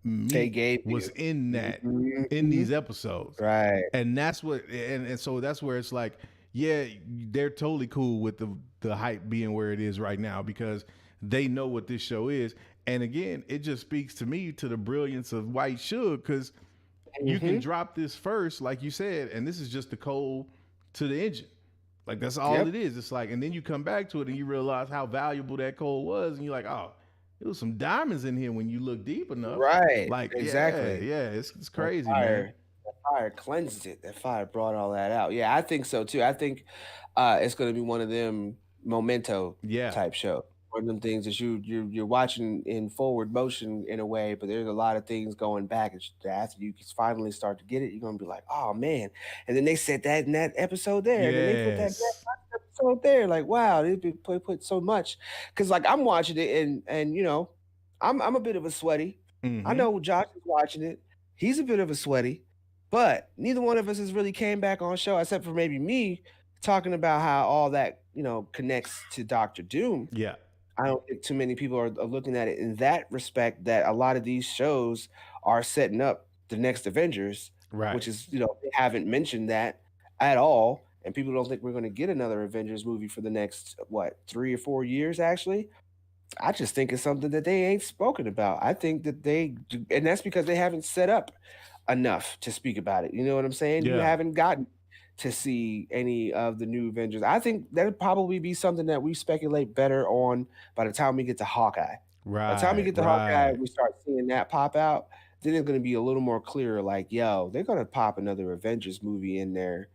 They meat gave was you. in Mhm. these episodes. Right. And that's what and so that's where it's like, yeah, they're totally cool with the hype being where it is right now because they know what this show is. And again, it just speaks to me to the brilliance of White Suge because you can Hmm. drop this first, like you said, and this is just the coal to the engine. Like that's all it Yep. is. It's like, and then you come back to it and you realize how valuable that coal was, and you're like, oh, there was some diamonds in here when you look deep enough. Right. Like, Exactly. it's That crazy, man. fire that fire cleansed it. That fire brought all that out. Yeah, I think so too. I think, it's gonna be one of them memento Yeah, type show. One of them things that you're watching in forward motion in a way, but there's a lot of things going back. It's after you finally start to get it, you're gonna be like, "Oh, man." And then they said that in that episode there, and then they put that in that yes, last episode there. Like, wow, they put so much. 'Cause, like, I'm watching it and, I'm a bit of a sweaty. I mm-hmm, know Josh is watching it. He's a bit of a sweaty, but neither one of us has really came back on show except for maybe me talking about how all that, connects to Doctor Doom. yeah, I don't think too many people are looking at it in that respect that a lot of these shows are setting up the next Avengers, right, which is, they haven't mentioned that at all. And people don't think we're going to get another Avengers movie for the next, what, 3 or 4 years, actually. I just think it's something that they ain't spoken about. I think that and that's because they haven't set up enough to speak about it. You know what I'm saying? You yeah, haven't gotten to see any of the new Avengers. I think that'd probably be something that we speculate better on by the time we get to Hawkeye. By the time we right, get to Hawkeye, right. we start seeing that pop out. Then it's going to be a little more clear. Like, yo, they're going to pop another Avengers movie in there.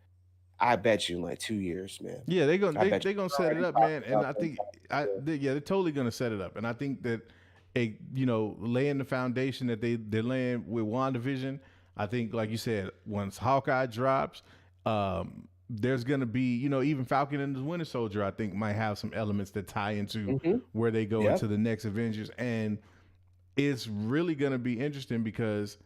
I bet you in like 2 years, man. Yeah, I bet you they gonna they're set it already up, talking man. And about I them think type of stuff. yeah, they're totally gonna set it up. And I think that laying the foundation that they're laying with WandaVision. I think, like you said, once Hawkeye drops, there's gonna be even Falcon and the Winter Soldier. I think might have some elements that tie into Mhm. where they go Yep. into the next Avengers, and it's really gonna be interesting because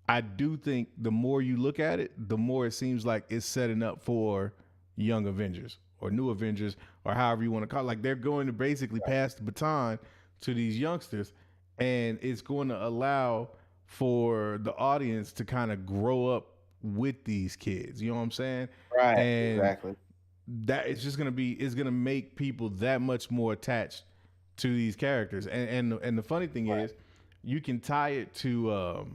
I do think the more you look at it, the more it seems like it's setting up for young Avengers or new Avengers or however you want to call it. Like they're going to basically pass the baton to these youngsters, and it's going to allow for the audience to kind of grow up with these kids. You know what I'm saying? Right. And Exactly. that it's gonna make people that much more attached to these characters. And the funny thing Right. is, you can tie it to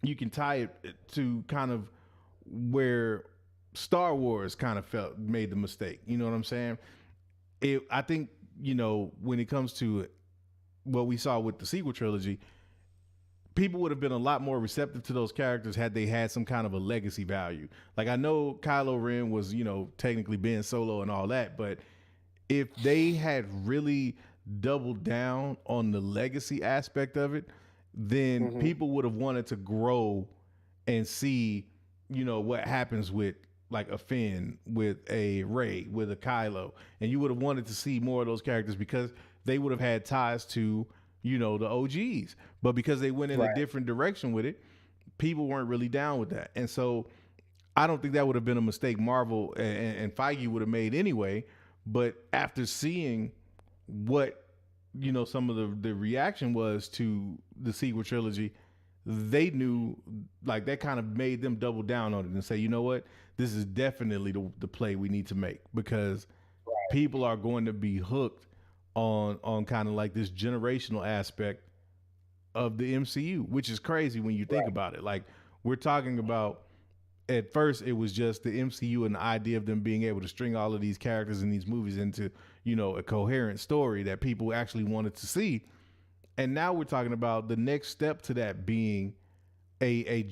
you can tie it to kind of where Star Wars kind of felt made the mistake. You know what I'm saying? I think, when it comes to what we saw with the sequel trilogy, people would have been a lot more receptive to those characters had they had some kind of a legacy value. Like, I know Kylo Ren was, technically being Solo and all that, but if they had really doubled down on the legacy aspect of it, then Mm-hmm. people would have wanted to grow and see, what happens with like a Finn, with a Rey, with a Kylo, and you would have wanted to see more of those characters because they would have had ties to, the OGs. But because they went in a Right. different direction with it, people weren't really down with that. And so I don't think that would have been a mistake Marvel and Feige would have made anyway. But after seeing what, some of the reaction was to the sequel trilogy, they knew, like, that kind of made them double down on it and say, you know what, this is definitely the play we need to make, because people are going to be hooked on kind of like this generational aspect of the MCU, which is crazy when you think Right. about it. Like, we're talking about, at first it was just the MCU and the idea of them being able to string all of these characters in these movies into, a coherent story that people actually wanted to see. And now we're talking about the next step to that being a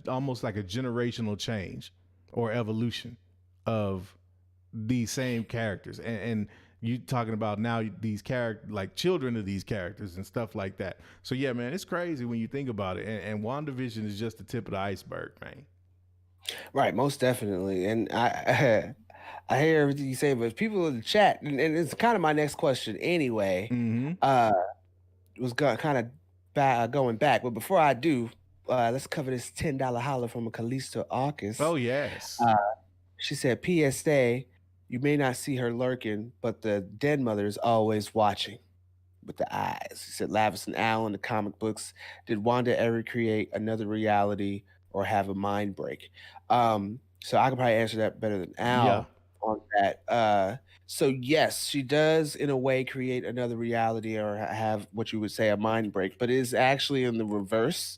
almost like a generational change or evolution of these same characters. And you talking about now these characters, like children of these characters and stuff like that. So yeah, man, it's crazy when you think about it. And WandaVision is just the tip of the iceberg, man. Right, most definitely. And I I hear everything you say, but people in the chat, and it's kind of my next question anyway. Mm-hmm. Uh, was kind of going back, but before I do, let's cover this $10 holler from a Callisto Arcus. Oh yes. Uh, she said, "PSA, you may not see her lurking, but the dead mother is always watching." With the eyes. He said Lavis and Al in the comic books. Did Wanda ever create another reality or have a mind break? So I could probably answer that better than Yeah. Al on that. So yes, she does in a way create another reality or have what you would say a mind break, but it is actually in the reverse.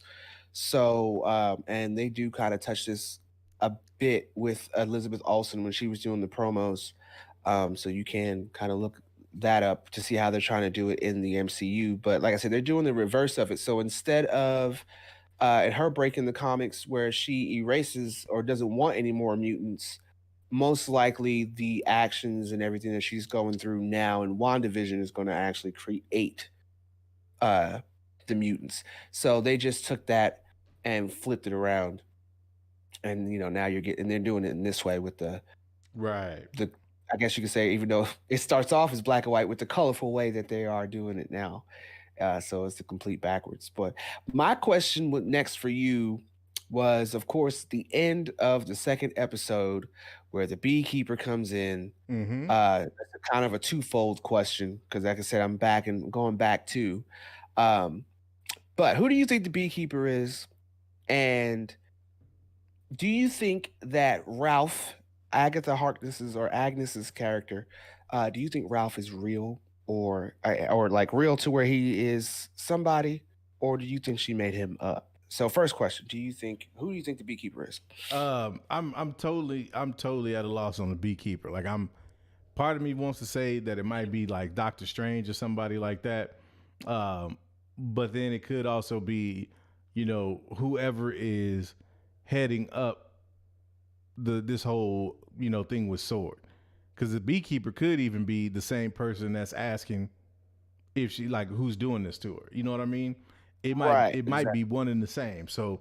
So and they do kind of touch this a bit with Elizabeth Olsen when she was doing the promos. So you can kind of look that up to see how they're trying to do it in the MCU. But like I said, they're doing the reverse of it. So instead of and her breaking the comics where she erases or doesn't want any more mutants, most likely the actions and everything that she's going through now in WandaVision is going to actually create uh the mutants. So they just took that and flipped it around. And now you're getting they're doing it in this way with Right. the I guess you could say, even though it starts off as black and white, with the colorful way that they are doing it now. So it's the complete backwards. But my question next for you was, of course, the end of the second episode where the beekeeper comes in. Mm-hmm. That's a kind of a twofold question because, like I said, I'm back and going back to. Um, but who do you think the beekeeper is? And do you think that Ralph, Agatha Harkness's or Agnes's character, do you think Ralph is real or like real to where he is somebody, or do you think she made him up? So first question, who do you think the beekeeper is? I'm totally at a loss on the beekeeper. Like, part of me wants to say that it might be like Doctor Strange or somebody like that. But then it could also be, whoever is heading up this whole, thing with Sword. Because the beekeeper could even be the same person that's asking if she, like, who's doing this to her. You know what I mean? It might Right, it might exactly. be one and the same. So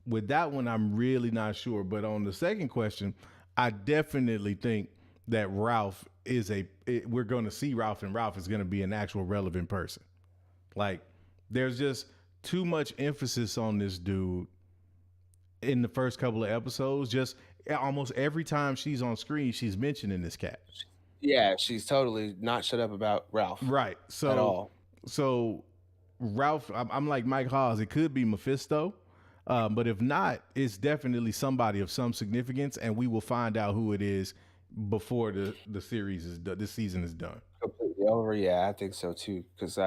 with that one, I'm really not sure. But on the second question, I definitely think that we're going to see Ralph, and Ralph is going to be an actual relevant person. Like, there's just too much emphasis on this dude in the first couple of episodes. Just almost every time she's on screen, she's mentioning this cat. Yeah, she's totally not shut up about Ralph Right. at So all. so Ralph, I'm like Mike Hawes. It could be Mephisto, but if not, it's definitely somebody of some significance, and we will find out who it is before the series is done. This season is done. Completely over. Yeah, I think so too. Because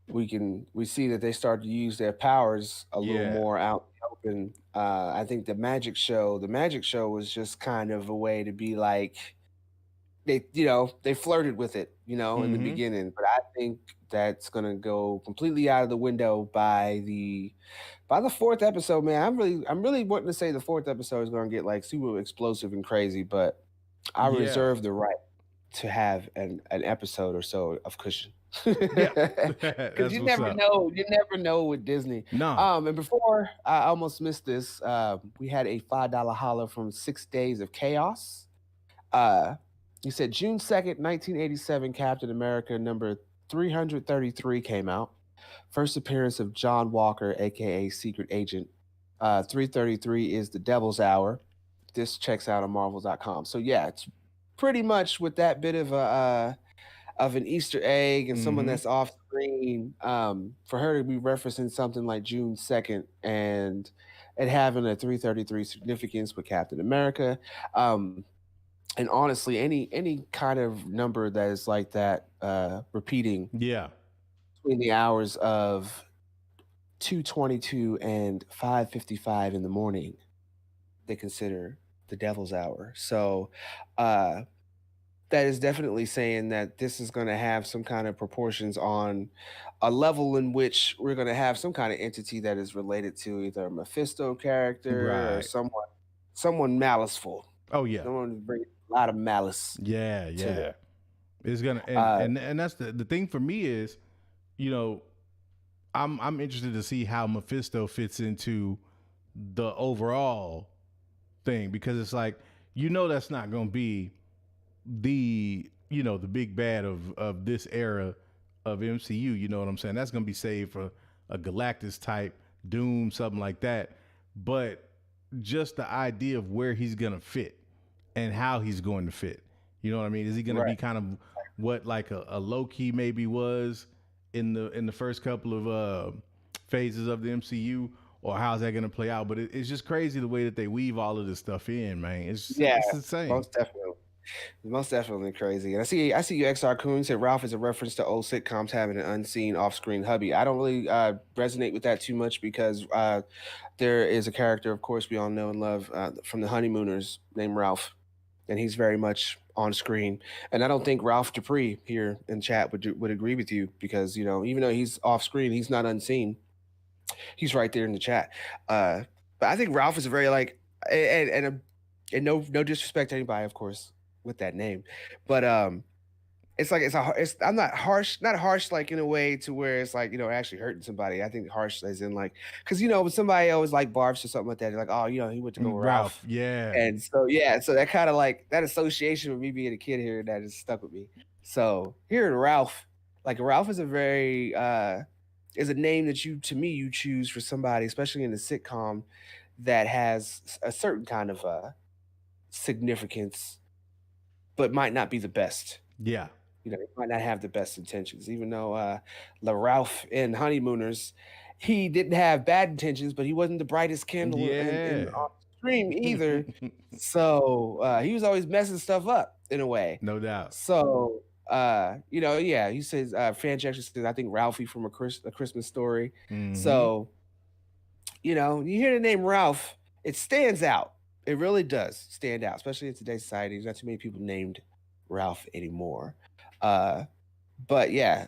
we see that they start to use their powers a little Yeah. more out in the open. I think the magic show was just kind of a way to be like they flirted with it, in the Mm-hmm. beginning, but I think that's gonna go completely out of the window by the fourth episode, man. I'm really wanting to say the fourth episode is gonna get like super explosive and crazy, but I Yeah. reserve the right to have an episode or so of cushion. Yeah. Because That's what's up. you never know with Disney. No. And before I almost missed this, we had a $5 holler from 6 Days of Chaos. Uh, he said June 2nd, 1987, Captain America number 333 came out. First appearance of John Walker, aka Secret Agent. 333 is the Devil's Hour. This checks out on Marvel.com. So yeah, it's pretty much with that bit of an Easter egg and someone Mm-hmm. that's off screen, for her to be referencing something like June 2nd and having a 333 significance with Captain America. And honestly, any kind of number that is like that, repeating Yeah. between the hours of 2:22 and 5:55 in the morning, they consider the devil's hour. So, uh, that is definitely saying that this is gonna have some kind of proportions on a level in which we're gonna have some kind of entity that is related to either a Mephisto character or Right. someone maliceful. Oh yeah. Someone bring a lot of malice Yeah. to Yeah. them. It's gonna Uh, and that's the thing for me is, you know, I'm interested to see how Mephisto fits into the overall thing because it's like that's not gonna be the big bad of this era of MCU. You know what I'm saying? That's gonna be saved for a Galactus type Doom, something like that. But just the idea of where he's gonna fit and how he's going to fit. You know what I mean? Is he gonna right. be kind of what like a Loki maybe was in the first couple of phases of the MCU? Or how's that going to play out? But it's just crazy the way that they weave all of this stuff in, man. Yeah, It's insane. most definitely. Most definitely crazy. And I see you XR Coon said Ralph is a reference to old sitcoms having an unseen off-screen hubby. I don't really resonate with that too much because there is a character, of course, we all know and love from the Honeymooners named Ralph, and he's very much on screen. And I don't think Ralph Dupree here in chat would agree with you because even though he's off screen, he's not unseen. He's right there in the chat. But I think Ralph is a very like and no disrespect to anybody, of course, with that name, but it's like it's I'm not harsh like in a way to where it's like actually hurting somebody. I think harsh as in like because when somebody always like barfs or something like that, they're like, oh, he went to go with Ralph, Ralph, yeah. and so yeah, so that kind of like that association with me being a kid here that has stuck with me. So hearing Ralph, like Ralph is a very is a name that you choose for somebody, especially in a sitcom that has a certain kind of significance, but might not be the best. Yeah. He might not have the best intentions, even though La Ralph in Honeymooners, he didn't have bad intentions, but he wasn't the brightest candle in Yeah. on the stream either. So he was always messing stuff up in a way. No doubt. So yeah, he says Fan Jackson says, I think Ralphie from a Christmas story. Mm-hmm. So you hear the name Ralph, it stands out. It really does stand out, especially in today's society. There's not too many people named Ralph anymore. Uh, but yeah,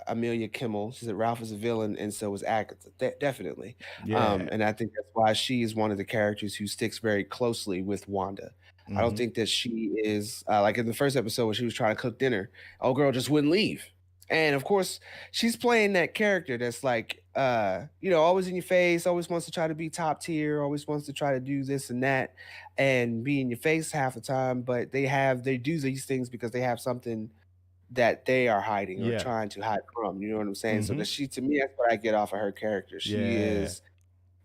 Amelia Kimmel, she said Ralph is a villain, and so is Agatha. Definitely. Yeah. And I think that's why she is one of the characters who sticks very closely with Wanda. I don't Mm-hmm. think that she is like in the first episode when she was trying to cook dinner, old girl just wouldn't leave. And of course, she's playing that character that's like, always in your face, always wants to try to be top tier, always wants to try to do this and that, and be in your face half the time. But they do these things because they have something that they are hiding or Yeah. trying to hide from. You know what I'm saying? So Mm-hmm. that to me, that's what I get off of her character. She Yeah. is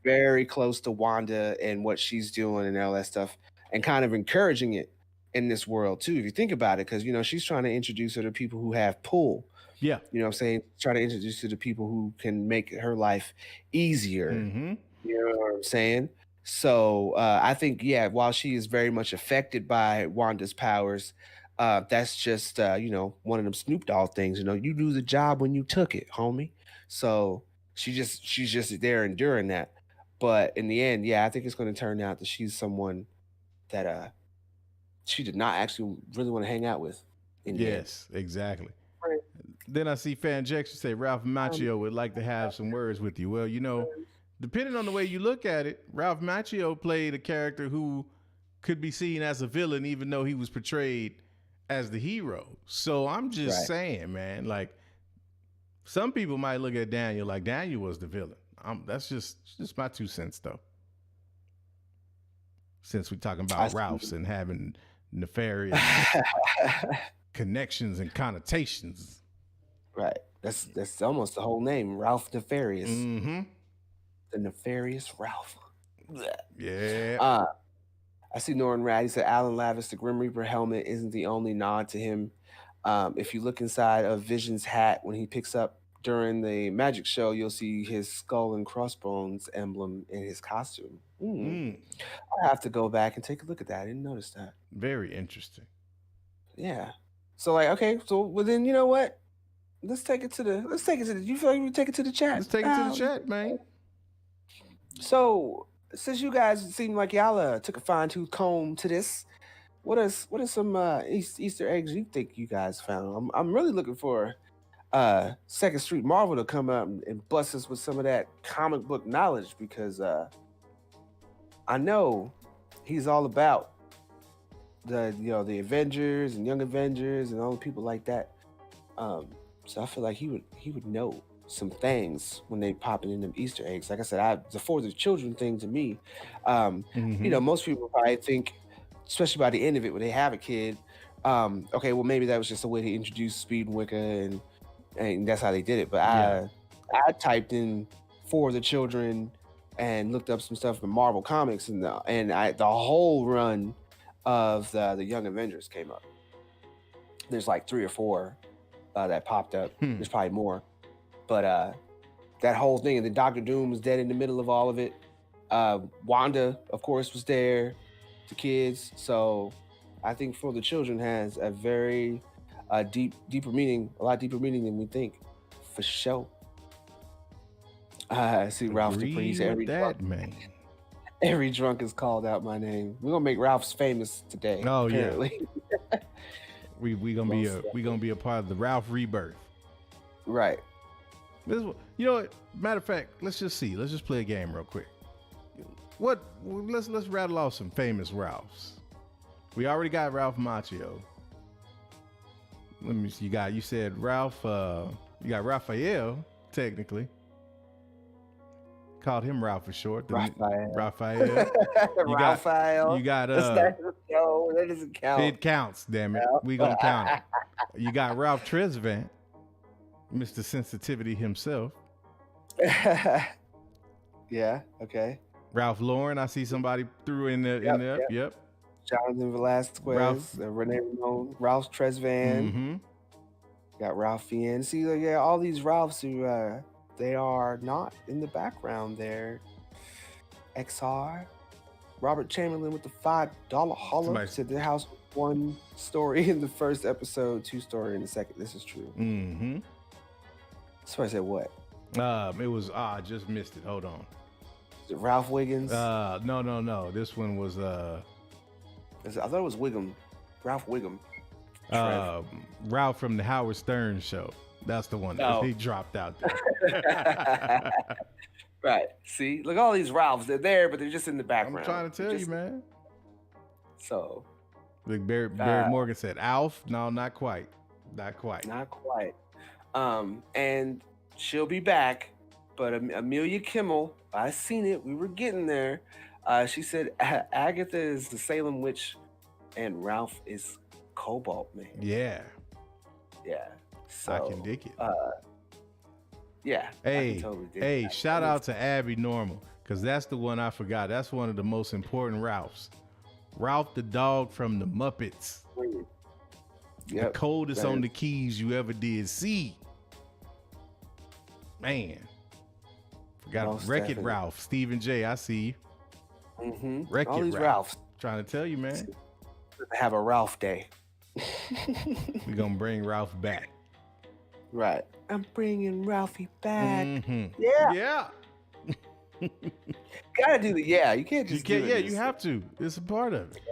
very close to Wanda and what she's doing and all that stuff, and kind of encouraging it in this world too. If you think about it, because she's trying to introduce her to people who have pull. Yeah. You know what I'm saying? Try to introduce her to people who can make her life easier. Mm-hmm. You know what I'm saying? So I think, yeah, while she is very much affected by Wanda's powers, that's just one of them Snoop Dogg things. You do the job when you took it, homie. So she's just there enduring that. But in the end, yeah, I think it's going to turn out that she's someone that she did not actually really want to hang out with in the end. Yes, exactly. Right. Then I see Fan Jackson say Ralph Macchio would like to have some words with you. Well, depending on the way you look at it, Ralph Macchio played a character who could be seen as a villain, even though he was portrayed as the hero. So I'm just saying, man, like some people might look at Daniel like Daniel was the villain. That's just my 2 cents, though. Since we're talking about Ralphs and having nefarious connections and connotations. Right. That's almost the whole name, Ralph Nefarious. Mm-hmm. The Nefarious Ralph. Yeah. I see Norrin Rad. He said Alan Lavis, the Grim Reaper helmet isn't the only nod to him. If you look inside of Vision's hat when he picks up during the magic show, you'll see his skull and crossbones emblem in his costume. I'll have to go back and take a look at that. I didn't notice that. Very interesting. Yeah. So like, okay, so well then you know what? Let's take it to the. You feel like we take it to the chat? Let's take it to the chat, man. So since you guys seem like y'all took a fine-tooth comb to this, what are some Easter eggs you think you guys found? I'm really looking for Second Street Marvel to come up and bust us with some of that comic book knowledge, because I know he's all about the Avengers and Young Avengers and all the people like that. So I feel like he would know some things when they popping in them Easter eggs. Like I said, the For the Children thing to me, most people probably think, especially by the end of it when they have a kid, okay, well maybe that was just a way to introduce Speed and Wicca and that's how they did it. But I typed in For the Children and looked up some stuff from Marvel Comics, and the whole run of the Young Avengers came up. There's like 3 or 4 that popped up. There's probably more, but that whole thing, and then Doctor Doom was dead in the middle of all of it. Wanda, of course, was there. The kids. So I think For the Children has a very deeper meaning, a lot deeper meaning than we think, for sure. I see Ralph Dupree's every drunk is called out my name. We're gonna make Ralph's famous today. Oh apparently. Yeah. we gonna be a part of the Ralph rebirth. Right. Matter of fact, let's just play a game real quick. Let's rattle off some famous Ralphs. We already got Ralph Macchio. Let me see. You said Ralph. You got Raphael. Technically, called him Ralph for short. Raphael. Raphael. You got. That doesn't count. It counts. Damn it. We gonna count it. You got Ralph Tresvant, Mr. Sensitivity himself. Yeah. Okay. Ralph Lauren, I see somebody threw in there. Yep. Jonathan Velasquez, Renee Ramon, Ralph Tresvant. Mm-hmm. Got Ralph Fiennes. See, all these Ralphs who they are not in the background there. XR, Robert Chamberlain with the $5 holler said their house was 1 story in the first episode, 2 story in the second. This is true. Mm-hmm. So I said what? It was I just missed it. Hold on. Is it Ralph Wiggins? No. This one was I thought it was Wiggum. Ralph Wiggum. Ralph from the Howard Stern show. That's the one that he dropped out there. Right. See, look, all these Ralphs, they're there, but they're just in the background. I'm trying to tell you, man. So. Like Barry Morgan said, Alf? No, not quite. Not quite. And she'll be back, but Amelia Kimmel, I seen it. We were getting there. She said Agatha is the Salem witch, and Ralph is Cobalt Man. Yeah. So I can dig it. Yeah. Hey, shout out to Abby Normal, because that's the one I forgot. That's one of the most important Ralphs. Ralph the dog from the Muppets. The coldest on the keys you ever did see. Man. Forgot Wreck-It Ralph. Stephen J, I see you. Mm-hmm. Wreck-It all these Ralph. Trying to tell you, man. Have a Ralph day. We're going to bring Ralph back. Right. I'm bringing Ralphie back. Mm-hmm. Yeah. Yeah. Gotta do the yeah. You can't You just do can't. it. Yeah, you have to. It's a part of it.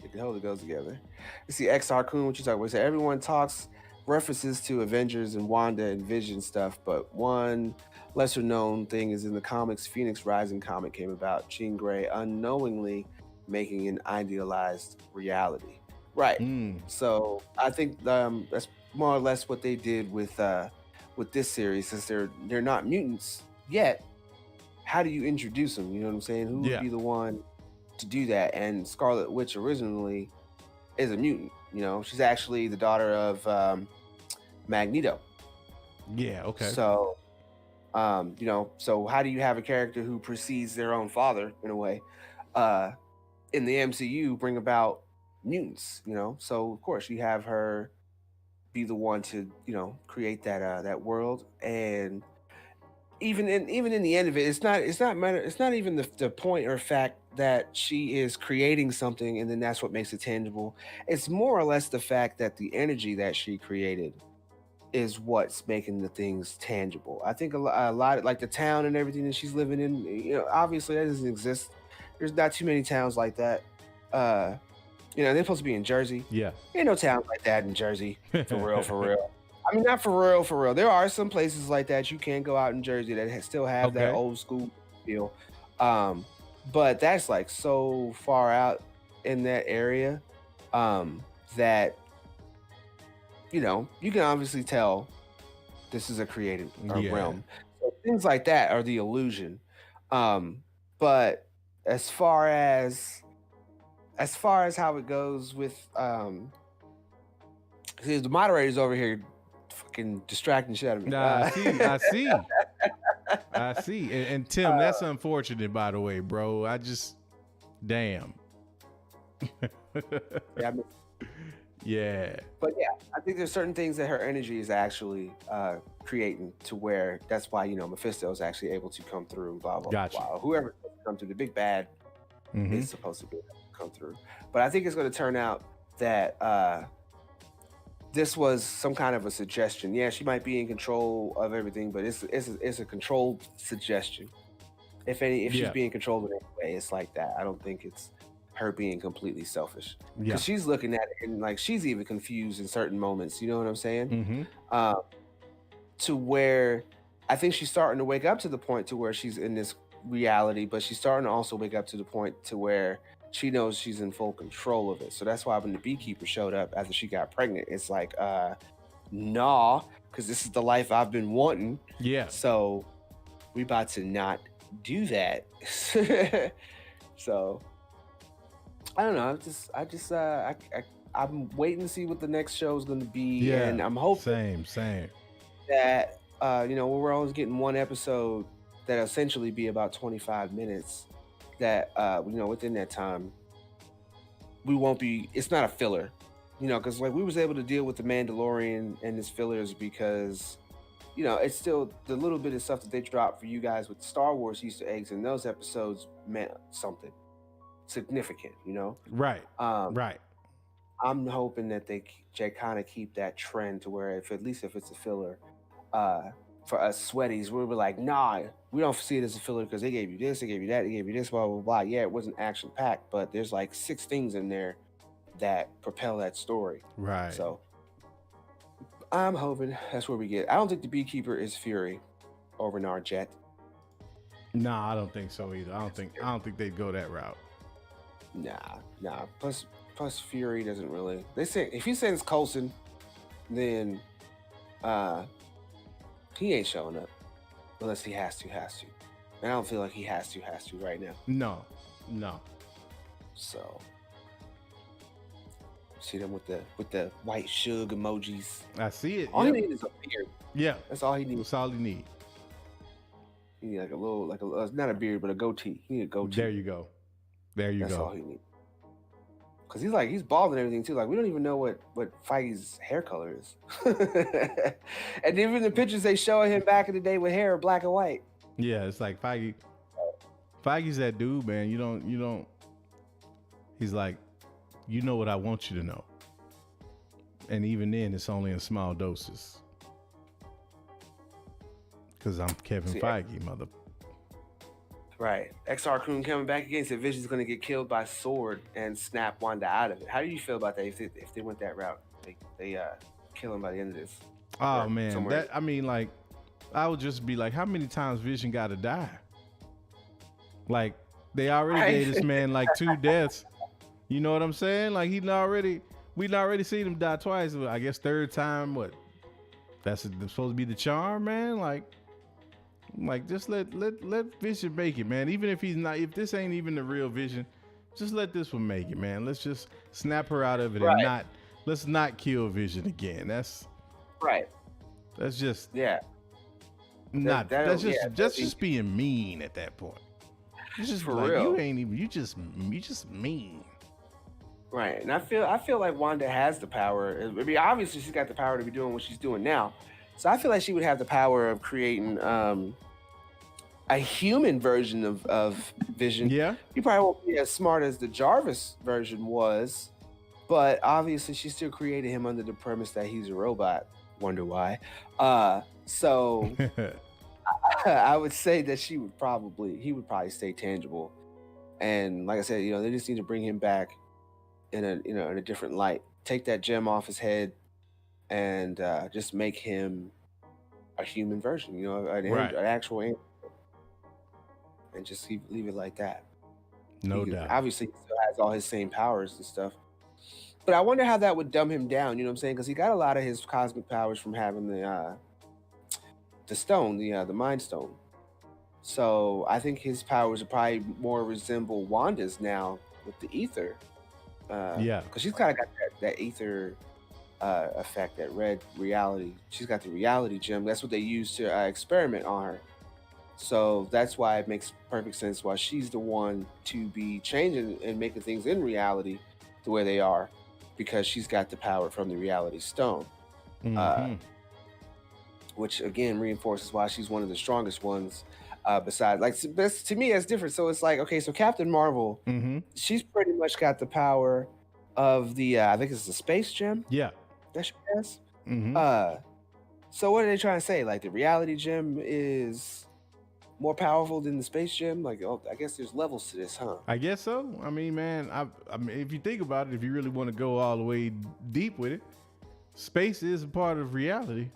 It totally goes together. You see, X Harcoon, what you talking about? So everyone talks references to Avengers and Wanda and Vision stuff, but one lesser known thing is in the comics, Phoenix Rising comic came about, Jean Grey unknowingly making an idealized reality. Right. Mm. So I think that's more or less what they did with this series, since they're not mutants yet. How do you introduce them? You know what I'm saying? Who would Yeah. be the one to do that? And Scarlet Witch originally is a mutant. You know, she's actually the daughter of Magneto. Yeah. Okay. So, so how do you have a character who precedes their own father in a way uh, in the MCU bring about mutants? You know, so of course you have her be the one to create that world. And even in the end of it, it's not even the point or fact that she is creating something and then that's what makes it tangible. It's more or less the fact that the energy that she created is what's making the things tangible. I think a lot of, like the town and everything that she's living in, obviously that doesn't exist. There's not too many towns like that. uh they're supposed to be in Jersey. Yeah. Ain't no towns like that in Jersey, for real, for real. I mean, not for real, for real. There are some places like that you can go out in Jersey that still have that Okay. old school feel. Um, but that's like so far out in that area that you can obviously tell this is a created Yeah. realm. So things like that are the illusion. But as far as how it goes with see, the moderators over here fucking distracting shit out of me. Nah, I see. I see. And Tim, that's unfortunate, by the way, bro. Damn. Yeah, I mean, Yeah. but yeah, I think there's certain things that her energy is actually creating to where that's why Mephisto is actually able to come through. Blah blah Gotcha. blah. Whoever comes through, the big bad is supposed to be able to come through. But I think it's going to turn out that this was some kind of a suggestion. Yeah, she might be in control of everything, but it's a controlled suggestion. If she's being controlled in any way, it's like that. I don't think it's her being completely selfish. Yeah. Because she's looking at it and like she's even confused in certain moments. You know what I'm saying? To where I think she's starting to wake up to the point to where she's in this reality, but she's starting to also wake up to the point to where she knows she's in full control of it. So that's why when the beekeeper showed up after she got pregnant, it's like, nah, because this is the life I've been wanting. Yeah. So we about to not do that. So I don't know. I'm waiting to see what the next show is going to be. Yeah. And I'm hoping Same. that, we're always getting one episode that'll essentially be about 25 minutes. That within that time we won't be, it's not a filler, because like we was able to deal with the Mandalorian and his fillers because it's still the little bit of stuff that they dropped for you guys with Star Wars Easter eggs, and those episodes meant something significant. Right. Right. I'm hoping that they kind of keep that trend to where at least if it's a filler, for us sweaties, we were like, nah, we don't see it as a filler because they gave you this, they gave you that, they gave you this, blah, blah, blah. Yeah, it wasn't action packed, but there's like 6 things in there that propel that story. Right. So I'm hoping that's where we get. I don't think the beekeeper is Fury or Renard Jet. Nah, I don't think so either. I don't think they'd go that route. Nah. Plus Fury doesn't really. They say if he sends Coulson, then he ain't showing up unless he has to. And I don't feel like he has to right now. No. So see them with the white shug emojis. I see it. All he needs is a beard. Yeah. That's all he needs. That's all you need. He need like a not a beard, but a goatee. He need a goatee. There you go. That's all he needs. Cause he's bald and everything too. Like we don't even know what Feige's hair color is. And even the pictures they show him back in the day with hair black and white. Yeah, it's like Feige. Feige's that dude, man. You don't. He's like, you know what I want you to know. And even then, it's only in small doses. Because I'm Kevin Feige, mother. Right. XR Coon coming back again said Vision's going to get killed by sword and snap Wanda out of it. How do you feel about that if they went that route? They kill him by the end of this. Oh man, like, I would just be like, how many times Vision got to die? Like, they already gave this man like 2 deaths. You know what I'm saying? Like, we'd already seen him die twice. I guess 3rd time, what? That's supposed to be the charm, man. Like just let Vision make it, man. Even if this ain't even the real Vision, just let this one make it, man. Let's just snap her out of it and let's not kill Vision again. That's right. That's just just being mean at that point. It's just for like real. you just mean. Right. And I feel like Wanda has the power. I mean, obviously she's got the power to be doing what she's doing now. So I feel like she would have the power of creating a human version of Vision. Yeah. He probably won't be as smart as the Jarvis version was, but obviously she still created him under the premise that he's a robot. Wonder why. So I would say that he would probably stay tangible. And like I said, they just need to bring him back in a different light. Take that gem off his head and just make him a human version, an actual angel. And just leave it like that. No doubt. Obviously, he still has all his same powers and stuff. But I wonder how that would dumb him down, you know what I'm saying? Because he got a lot of his cosmic powers from having the stone, the Mind Stone. So I think his powers would probably more resemble Wanda's now with the ether. Because she's kind of got that ether effect, that red reality. She's got the reality gem. That's what they use to experiment on her. So that's why it makes perfect sense why she's the one to be changing and making things in reality the way they are, because she's got the power from the reality stone. Which again reinforces why she's one of the strongest ones. Besides, like, to me, that's different. So it's like, okay, so Captain Marvel, she's pretty much got the power of the, I think it's the space gem. Yeah. That she has. So what are they trying to say? Like, the reality gem is more powerful than the space gem? Like, I guess there's levels to this, huh? I guess so. I mean, man, I mean, if you think about it, if you really want to go all the way deep with it, space is a part of reality.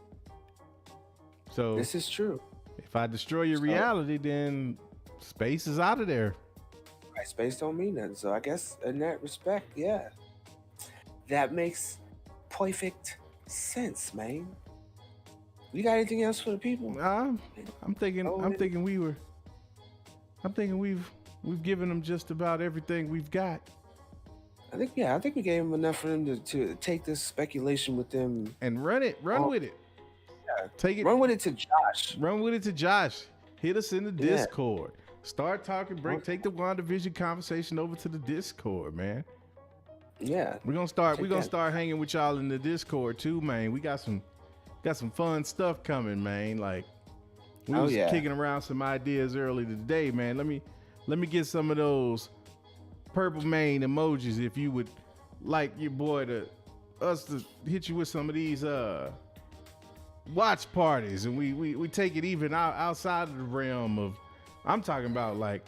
So this is true. If I destroy your reality, then space is out of there. Right, space don't mean nothing. So I guess in that respect, yeah, that makes perfect sense, man. You got anything else for the people? I'm thinking we've given them just about everything we've got. I think we gave them enough for them to take this speculation with them and run with it. Yeah. Take it. Run with it to Josh. Run with it to Josh. Hit us in the Discord. Start talking. Take the WandaVision conversation over to the Discord, man. Yeah. We're gonna start hanging with y'all in the Discord too, man. We got some fun stuff coming, man. Like, we was kicking around some ideas early today, man. Let me get some of those purple mane emojis if you would like your boy to hit you with some of these watch parties, and we take it even outside of the realm of, I'm talking about, like,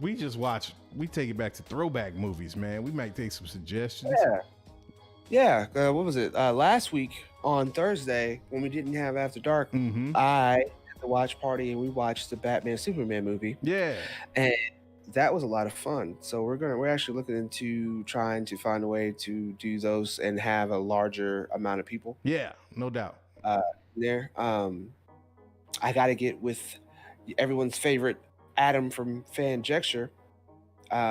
we take it back to throwback movies, man. We might take some suggestions. Yeah. What was it? Last week on Thursday, when we didn't have After Dark, I had the watch party and we watched the Batman Superman movie. Yeah. And that was a lot of fun. So we're actually looking into trying to find a way to do those and have a larger amount of people. Yeah, no doubt. There. I got to get with everyone's favorite Adam from Fanjecture,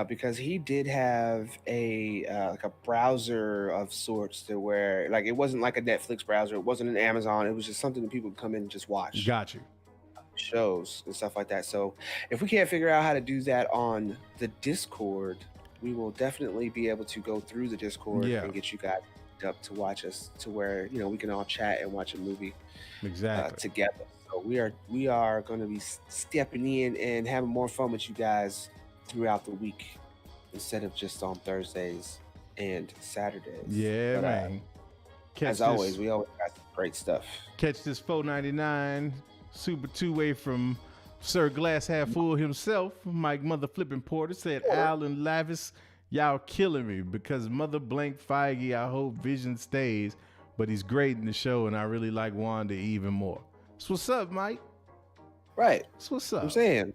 because he did have a like a browser of sorts to where, like, it wasn't like a Netflix browser, it wasn't an Amazon, it was just something that people could come in and just watch. Got you. Shows and stuff like that. So if we can't figure out how to do that on the Discord, we will definitely be able to go through the Discord and get you guys up to watch us, to where we can all chat and watch a movie together. So we are going to be stepping in and having more fun with you guys throughout the week instead of just on Thursdays and Saturdays. Yeah, man. As always, we always got some great stuff. Catch this $4.99 Super two-way from Sir Glass Half Full himself, Mike Mother Flipping Porter said, Alan Lavis, y'all killing me because Mother Blank Feige, I hope Vision stays, but he's great in the show and I really like Wanda even more. So what's up, Mike? Right. So what's up? I'm saying,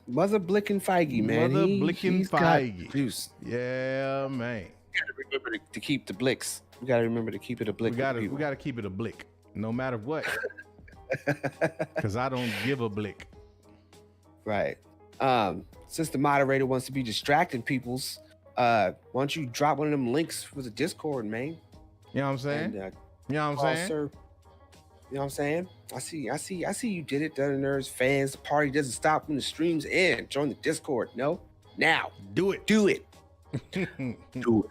Mother Blickin' Feige, man. Mother Blickin' Feige. Juice. Yeah, man. You gotta remember to keep the blicks. We gotta remember to keep it a blick. We gotta keep it a blick, no matter what. Because I don't give a blick. Right. Since the moderator wants to be distracting people's, why don't you drop one of them links for the Discord, man? You know what I'm saying? And, you know what I'm saying? Sir, you know what I'm saying? I see you did it. The Nerds fans, the party doesn't stop when the streams end. Join the Discord. No? Now. Do it. Do it. Do it.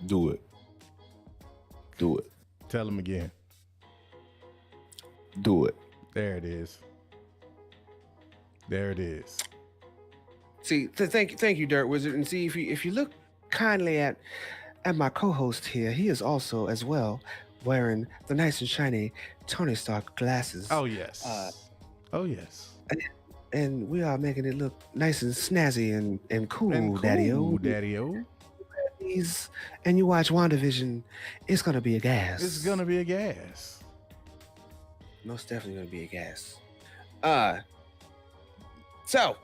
Do it. Do it. Tell them again. Do it. There it is. There it is. See, thank you, Dirt Wizard. And see, if you look kindly at my co-host here, he is also as well wearing the nice and shiny Tony Stark glasses. Oh yes. Oh yes. And we are making it look nice and snazzy and cool, Daddy-o. Daddy-o. And you watch WandaVision, it's gonna be a gas. It's gonna be a gas. Most definitely gonna be a gas. So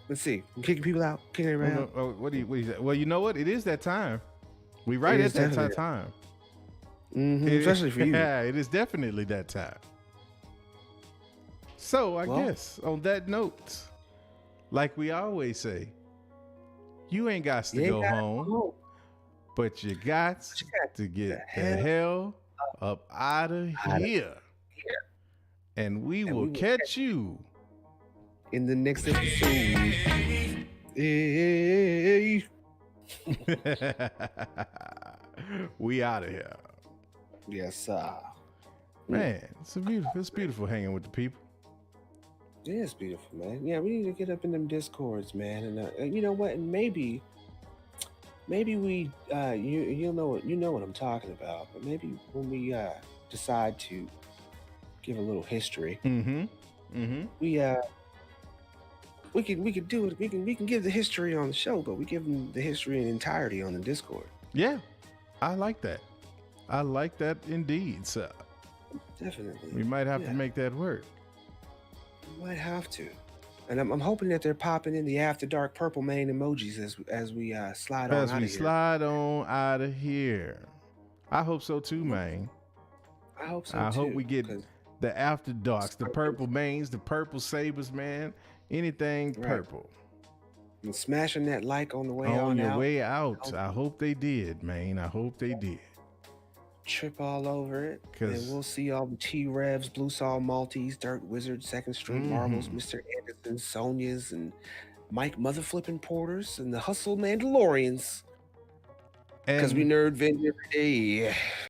let's see. I'm kicking people out, kicking it around. What do you say? Well, you know what? It is that time. We right at that time. Especially for you. Yeah, it is definitely that time. So I guess on that note, like we always say, you ain't got to go home, but you got to get the hell up out of here. And we will catch you in the next episode. Hey. We out of here. Yes, sir. Man, it's beautiful hanging with the people. It is beautiful, man. Yeah, we need to get up in them Discords, man. And you know what? And maybe we you know what I'm talking about. But maybe when we decide to give a little history, we can do it. We can give the history on the show, but we give them the history in entirety on the Discord. Yeah, I like that. I like that indeed, sir. Definitely. We might have to make that work. We might have to. And I'm hoping that they're popping in the After Dark purple main emojis as we slide on out of here. Slide on out of here. I hope so too, man. I hope so too. I hope we get the After Darks, the purple mains, the purple sabers, man. Anything purple. And smashing that like on the way on your way out. I hope they did, man. I hope they did. Trip all over it. And we'll see all the T-Revs, Blue Saw Maltese, Dirt Wizard, Second Street Marbles, Mr. Anderson, Sonias, and Mike Mother Flipping Porters, and the Hustle Mandalorians. Because we nerd vent every day.